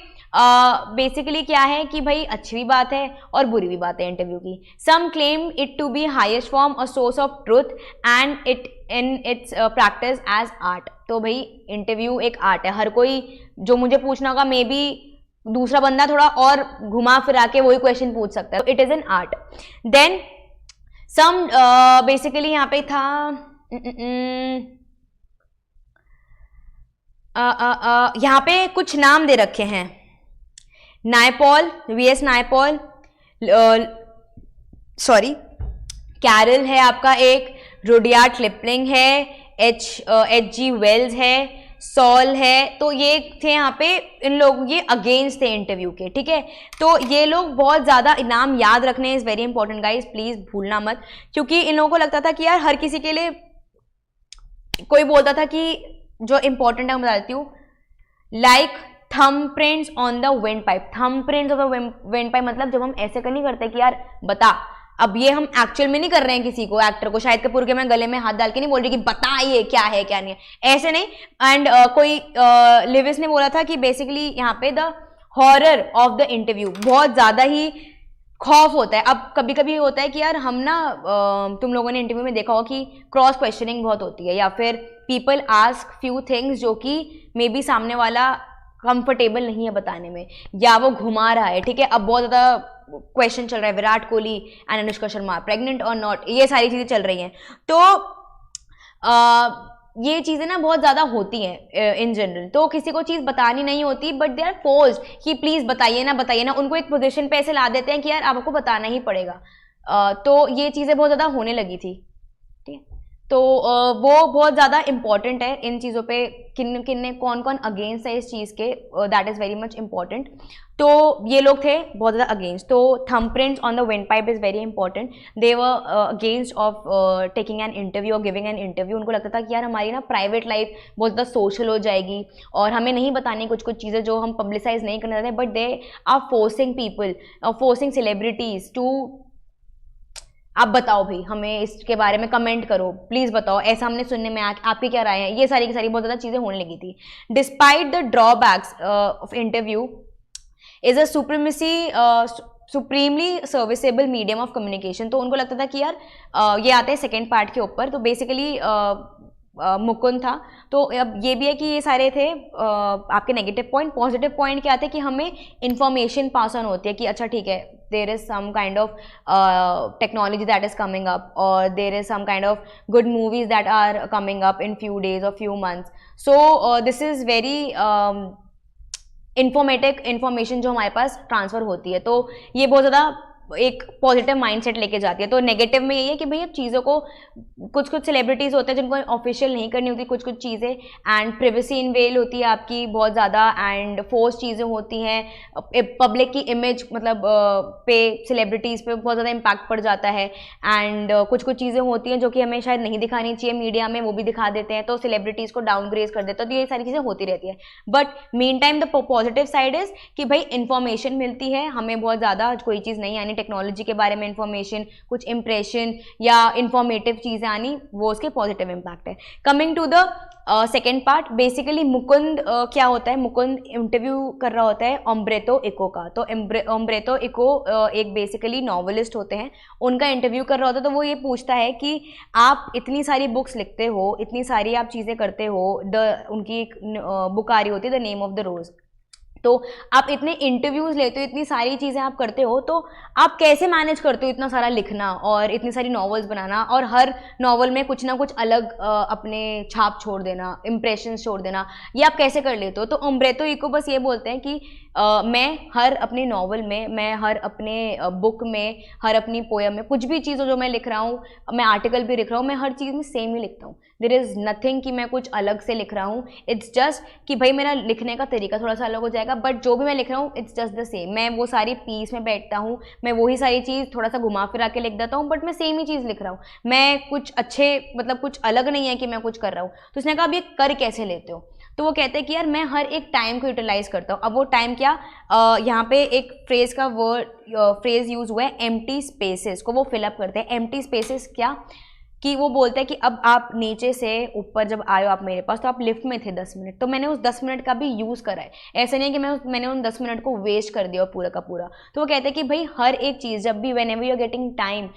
बेसिकली क्या है कि भाई अच्छी भी बात है और बुरी भी बात है इंटरव्यू की। Some claim it to be highest form a source of truth and it in its practice as art. तो भाई इंटरव्यू एक आर्ट है, हर कोई जो मुझे पूछना होगा मे बी दूसरा बंदा थोड़ा और घुमा फिरा के वही क्वेश्चन पूछ सकता है, it is an art. Then some basically यहाँ पे था यहाँ पे कुछ नाम दे रखे हैं, Naipaul, VS Naipaul, sorry Carol है आपका एक, रुडयार्ड किपलिंग है, एच.जी. वेल्स है, सॉल है। तो ये थे यहाँ पे, इन लोग ये अगेंस्ट थे इंटरव्यू के, ठीक है। तो ये लोग बहुत ज़्यादा नाम याद रखने is very important guys, please भूलना मत, क्योंकि इन लोगों को लगता था कि यार हर किसी के लिए, कोई बोलता था कि जो इंपॉर्टेंट है मैं बता देती हूँ, like thumbprints on the wind pipe. Thumbprints of the wind pipe मतलब जब हम ऐसे नहीं करते कि यार बता, अब ये हम एक्चुअल में नहीं कर रहे हैं किसी को, एक्टर को शाहिद कपूर के मैं गले में हाथ डाल के नहीं बोल रही कि बता ये क्या है क्या नहीं है, ऐसे नहीं। एंड कोई लिविस ने बोला था कि बेसिकली यहाँ पे the horror of the interview, बहुत ज़्यादा ही खौफ होता है। अब कभी कभी होता है कि यार हम ना तुम लोगों ने इंटरव्यू में देखा हो कि क्रॉस क्वेश्चनिंग बहुत होती है, या फिर पीपल आस्क फ्यू थिंग्स जो कि मे बी सामने वाला कंफर्टेबल नहीं है बताने में, या वो घुमा रहा है, ठीक है। अब बहुत ज़्यादा क्वेश्चन चल रहा है, विराट कोहली एंड अनुष्का शर्मा प्रेग्नेंट और नॉट, ये सारी चीज़ें चल रही हैं। तो ये चीज़ें ना बहुत ज़्यादा होती हैं इन जनरल, तो किसी को चीज़ बतानी नहीं होती, बट दे आर फोर्स्ड कि प्लीज़ बताइए ना, उनको एक पोजीशन पे ऐसे ला देते हैं कि यार आपको बताना ही पड़ेगा। तो ये चीज़ें बहुत ज़्यादा होने लगी थी, ठीक है। तो वो बहुत ज़्यादा इम्पॉर्टेंट है इन चीज़ों पे, किन किन ने कौन कौन अगेंस्ट है इस चीज़ के, that is very much important. तो ये लोग थे बहुत ज़्यादा अगेंस्ट। तो thumb prints on the wind pipe is very important. They were against of taking an interview और गिविंग एन इंटरव्यू। उनको लगता था कि यार हमारी ना प्राइवेट लाइफ बहुत ज़्यादा सोशल हो जाएगी और हमें नहीं बतानी कुछ कुछ चीज़ें जो हम पब्लिसाइज नहीं करना चाहते, but they are forcing people, forcing celebrities to, आप बताओ भाई, हमें इसके बारे में कमेंट करो, प्लीज़ बताओ, ऐसा हमने सुनने में आपकी क्या राय है, ये सारी की सारी बहुत ज़्यादा चीज़ें होने लगी थी। Despite the drawbacks of interview is a supremely serviceable medium of communication. तो उनको लगता था कि यार ये आते हैं सेकेंड पार्ट के ऊपर। तो बेसिकली मुकुंद था। तो अब ये भी है कि ये सारे थे आपके नेगेटिव पॉइंट। पॉजिटिव पॉइंट क्या आते हैं कि हमें इंफॉर्मेशन पास ऑन होती है कि अच्छा ठीक है, there is some kind of technology that is coming up, और there is some kind of good movies that are coming up in few days और few months. So this is very information जो हमारे पास transfer होती है, तो ये बहुत ज़्यादा एक पॉजिटिव माइंडसेट लेके जाती है। तो नेगेटिव में यही है कि भाई अब चीज़ों को, कुछ कुछ सेलिब्रिटीज़ होते हैं जिनको ऑफिशियल नहीं करनी होती कुछ कुछ चीज़ें, एंड प्रिवेसी इन्वेल होती है आपकी बहुत ज़्यादा, एंड फोर्स चीज़ें होती हैं, पब्लिक की इमेज मतलब पे, सेलिब्रिटीज़ पे बहुत ज़्यादा इम्पैक्ट पड़ जाता है। एंड कुछ कुछ चीज़ें होती हैं जो कि हमें शायद नहीं दिखानी चाहिए मीडिया में, वो भी दिखा देते हैं, तो सेलिब्रिटीज़ को डाउनग्रेड कर देते हैं। तो ये सारी चीज़ें होती रहती है। But mean time the positive side is कि भाई इन्फॉर्मेशन मिलती है हमें बहुत ज़्यादा, कोई चीज़ नहीं आनी टेक्नोलॉजी के बारे में इन्फॉर्मेशन, कुछ इंप्रेशन या इंफॉर्मेटिव चीज़ें आनी, वो उसके पॉजिटिव इम्पैक्ट है। Coming to the second part, basically Mukund क्या होता है, मुकुंद इंटरव्यू कर रहा होता है उम्ब्रेतो इको का। तो उम्ब्रेतो इको एक बेसिकली नॉवलिस्ट होते हैं, उनका इंटरव्यू कर रहा होता है। तो वो ये पूछता है कि आप इतनी सारी बुक्स लिखते हो, इतनी सारी आप चीज़ें करते हो, उनकी एक बुक आ रही होती है द नेम ऑफ द रोज़। तो आप इतने इंटरव्यूज़ लेते हो, इतनी सारी चीज़ें आप करते हो, तो आप कैसे मैनेज करते हो इतना सारा लिखना और इतनी सारी नॉवेल्स बनाना, और हर नॉवल में कुछ ना कुछ अलग अपने छाप छोड़ देना, इम्प्रेशंस छोड़ देना, ये आप कैसे कर लेते हो? तो उम्ब्रेतो इको बस ये बोलते हैं कि मैं हर अपने नॉवल में, मैं हर अपने बुक में, हर अपनी पोएम में, कुछ भी चीज़ जो मैं लिख रहा हूँ, मैं आर्टिकल भी लिख रहा हूँ, मैं हर चीज़ में सेम ही लिखता हूँ। देयर इज़ नथिंग कि मैं कुछ अलग से लिख रहा हूँ। इट्स जस्ट कि भाई मेरा लिखने का तरीका थोड़ा सा अलग हो जाएगा, बट जो भी मैं लिख रहा हूँ इट्स जस्ट द सेम। मैं वो सारी पीस में बैठता हूँ, मैं वही सारी चीज़ थोड़ा सा घुमा फिरा के लिख देता हूँ, बट मैं सेम ही चीज़ लिख रहा हूँ। मैं कुछ अच्छे, मतलब कुछ अलग नहीं है कि मैं कुछ कर रहा हूँ। तो उसने कहा अब ये कर कैसे लेते हो? तो वो कहते हैं कि यार मैं हर एक टाइम को यूटिलाइज करता हूँ। अब वो टाइम क्या, यहाँ पे एक फ्रेज का फ्रेज यूज हुआ है, एम्प्टी स्पेसेस को वो फिलअप करते हैं। एम्प्टी स्पेसेस क्या कि वो बोलते हैं कि अब आप नीचे से ऊपर जब आए हो आप मेरे पास, तो आप लिफ्ट में थे 10 मिनट, तो मैंने उस 10 मिनट का भी यूज़ करा है। ऐसा नहीं है कि मैंने उन 10 मिनट को वेस्ट कर दिया पूरा का पूरा। तो वो कहते हैं कि भाई हर एक चीज़, जब भी whenever you are getting time,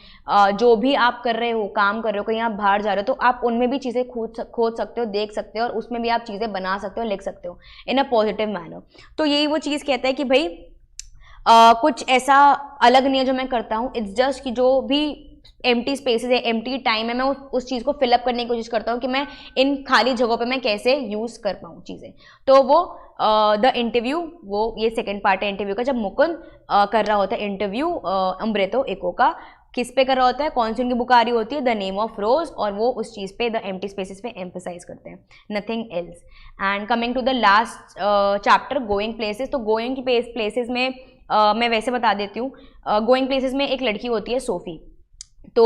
जो भी आप कर रहे हो, काम कर रहे हो, कहीं आप बाहर जा रहे हो, तो आप उनमें भी चीज़ें खोज सकते हो, देख सकते हो, और उसमें भी आप चीज़ें बना सकते हो, लिख सकते हो इन अ पॉजिटिव मैनर। तो यही वो चीज़ कहता है कि भाई कुछ ऐसा अलग नहीं है जो मैं करता हूँ, इट्स जस्ट कि जो भी एम्प्टी स्पेसेस है, एम्प्टी टाइम है, मैं उस चीज़ को फिलअप करने की कोशिश करता हूँ कि मैं इन खाली जगहों पे मैं कैसे यूज़ कर पाऊँ चीज़ें। तो वो द इंटरव्यू, वो ये सेकेंड पार्ट है इंटरव्यू का, जब मुकुंद कर रहा होता है इंटरव्यू उम्ब्रेतो इको का, किस पे कर रहा होता है, कौन सी उनकी बुक आ रही होती है, द नेम ऑफ रोज, और वो उस चीज़ पे, द एम्प्टी स्पेसेस पे एम्फेसाइज करते हैं, nothing else. And coming to the last chapter, going places. तो गोइंग प्लेसेस में मैं वैसे बता देती हूँ, गोइंग प्लेसेस में एक लड़की होती है सोफ़ी। तो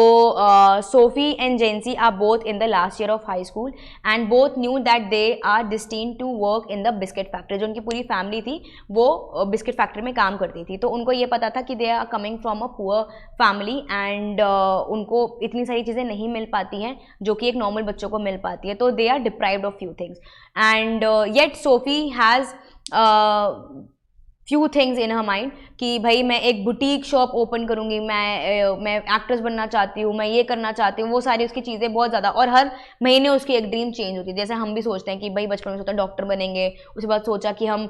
Sophie and Jansie are both in the last year of high school and both knew that they are destined to work in the biscuit factory. जो उनकी पूरी फैमिली थी वो बिस्किट फैक्ट्री में काम करती थी, तो उनको ये पता था कि they are coming from a poor family and उनको इतनी सारी चीज़ें नहीं मिल पाती हैं जो कि एक नॉर्मल बच्चों को मिल पाती है। तो they are deprived of few things and yet Sophie has few things in her mind कि भाई मैं एक बुटीक शॉप ओपन करूँगी, मैं एक्ट्रेस बनना चाहती हूँ, मैं ये करना चाहती हूँ, वो सारी उसकी चीज़ें बहुत ज़्यादा, और हर महीने उसकी एक ड्रीम चेंज होती है। जैसे हम भी सोचते हैं कि भाई बचपन में सोचा डॉक्टर बनेंगे, उसके बाद सोचा कि हम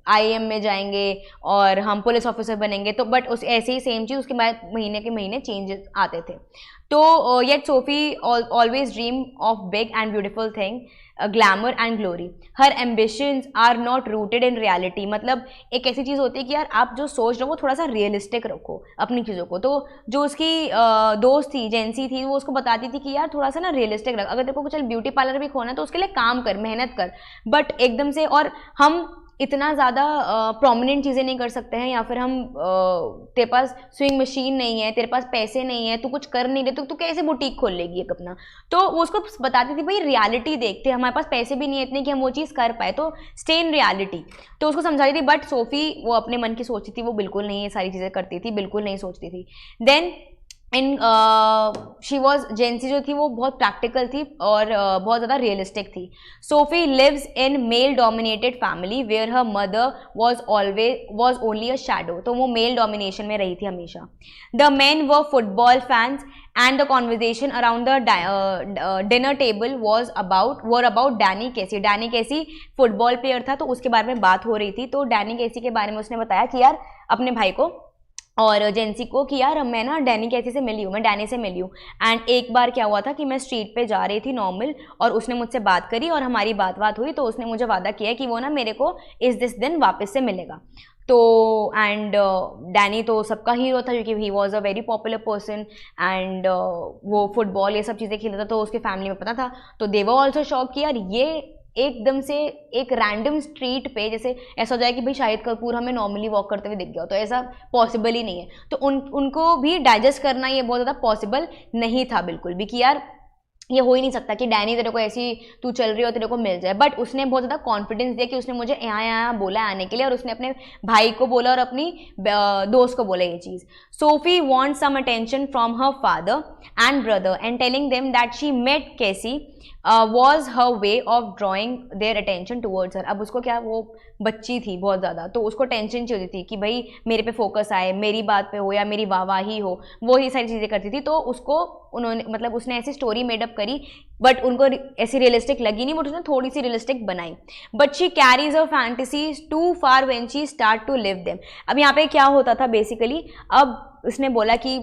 IIM में जाएंगे और हम पुलिस ऑफिसर बनेंगे, तो बट उस ऐसे ही सेम चीज़ उसके बाद महीने के महीने चेंजेस आते थे। तो yet Sophie always dream of big and beautiful thing, glamour and glory. Her ambitions are not rooted in reality. मतलब एक ऐसी चीज़ होती है कि यार आप जो सोच रहे हो वो थोड़ा सा रियलिस्टिक रखो अपनी चीज़ों को। तो जो उसकी दोस्त थी, जेंसी थी, वो उसको बताती थी कि यार थोड़ा सा ना रियलिस्टिक रख, अगर तेरे को चल ब्यूटी पार्लर भी खोना है तो उसके लिए काम कर, मेहनत कर, बट एकदम से, और हम इतना ज़्यादा प्रोमिनेंट चीज़ें नहीं कर सकते हैं, या फिर हम तेरे पास स्विंग मशीन नहीं है, तेरे पास पैसे नहीं है, तू कुछ कर नहीं रहे, तो तू कैसे बुटीक खोल लेगी एक अपना। तो वो उसको बताती थी भाई रियलिटी देखते, हमारे पास पैसे भी नहीं है इतने कि हम वो चीज़ कर पाए, तो स्टे इन रियलिटी। तो उसको समझाती थी, बट सोफ़ी वो अपने मन की सोचती थी, वो बिल्कुल नहीं ये सारी चीज़ें करती थी, बिल्कुल नहीं सोचती थी। देन शी वॉज, जेंसी जो थी वो बहुत प्रैक्टिकल थी और बहुत ज़्यादा रियलिस्टिक थी। Sophie lives in male dominated family where her mother was only a shadow. तो वो मेल डोमिनेशन में रही थी हमेशा। The men were football fans and the conversation around the dinner table were about Danny Casey. Danny Casey football player था, तो उसके बारे में बात हो रही थी। तो डैनी केसी के बारे में उसने बताया कि यार अपने भाई को और जेंसी को कि यार मैं ना डैनी कैसी से मिली हूँ, मैं डैनी से मिली हूँ। एंड एक बार क्या हुआ था कि मैं स्ट्रीट पे जा रही थी नॉर्मल, और उसने मुझसे बात करी और हमारी बात हुई, तो उसने मुझे वादा किया कि वो ना मेरे को दिस दिन वापस से मिलेगा। तो एंड डैनी तो सबका हीरो था क्योंकि he was a very popular person, and वो फुटबॉल ये सब चीज़ें खेलता था, तो उसके फैमिली में पता था। तो दे वर ऑल्सो शॉक कि यार ये एकदम से एक रैंडम स्ट्रीट पे, जैसे ऐसा हो जाए कि भाई शाहिद कपूर हमें नॉर्मली वॉक करते हुए दिख गया हो, तो ऐसा पॉसिबल ही नहीं है। तो उनको भी डाइजेस्ट करना ये बहुत ज़्यादा पॉसिबल नहीं था बिल्कुल भी, कि यार ये हो ही नहीं सकता कि डैनी तेरे को ऐसी तू चल रही हो तेरे को मिल जाए। बट उसने बहुत ज़्यादा कॉन्फिडेंस दिया कि उसने मुझे यहाँ बोला आने के लिए, और उसने अपने भाई को बोला और अपनी दोस्त को बोला ये चीज़। Sophie want some attention from her father and brother and telling them that she met Casey was her way of drawing their attention towards her. अब उसको क्या, वो बच्ची थी बहुत ज़्यादा, तो उसको टेंशन चाहिए थी कि भाई मेरे पे फोकस आए, मेरी बात पे हो या मेरी वाहवाही हो, वो ही सारी चीज़ें करती थी। तो उसको उन्होंने, मतलब उसने ऐसी स्टोरी मेडअप करी, बट उनको ऐसी रियलिस्टिक लगी नहीं, बट उसने थोड़ी सी रियलिस्टिक बनाई। But she carries a fantasies too far when she start to live them. अब यहाँ पे क्या होता था बेसिकली, अब उसने बोला कि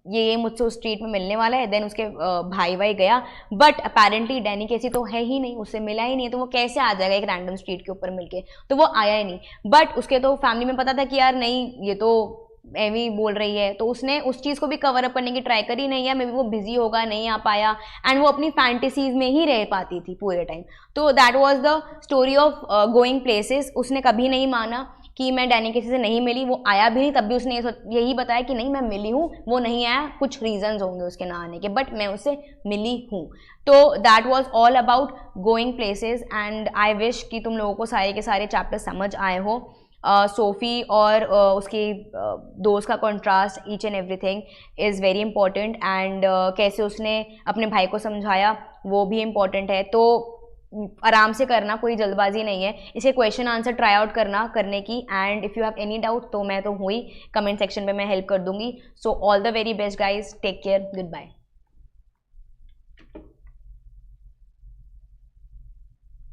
ये मुझसे उस स्ट्रीट में मिलने वाला है, देन उसके भाई गया, बट अपेरेंटली डैनी कैसी तो है ही नहीं, उससे मिला ही नहीं है, तो वो कैसे आ जाएगा एक रैंडम स्ट्रीट के ऊपर मिलके, तो वो आया ही नहीं। बट उसके तो फैमिली में पता था कि यार नहीं ये तो एवी बोल रही है, तो उसने उस चीज़ को भी कवर अप करने की ट्राई करी, नहीं है मे बी वो बिजी होगा, नहीं आ पाया, एंड वो अपनी फैंटेसीज में ही रह पाती थी पूरे टाइम। तो that was the story of going places. उसने कभी नहीं माना कि मैं डैनी किसी से नहीं मिली, वो आया भी नहीं, तब भी उसने यही बताया कि नहीं मैं मिली हूँ, वो नहीं आया, कुछ रीजंस होंगे उसके ना आने के, बट मैं उससे मिली हूँ। तो that was all about going places, and I wish कि तुम लोगों को सारे के सारे चैप्टर समझ आए हो। सोफ़ी और उसकी दोस्त का contrast, each and everything is very important, and कैसे उसने अपने भाई को समझाया वो भी इम्पॉर्टेंट है। तो आराम से करना, कोई जल्दबाजी नहीं है, इसे क्वेश्चन आंसर ट्राई आउट करने की। And if you have any doubt तो मैं तो हुई कमेंट सेक्शन में मैं हेल्प कर दूंगी। So all the very best guys, take care, good bye.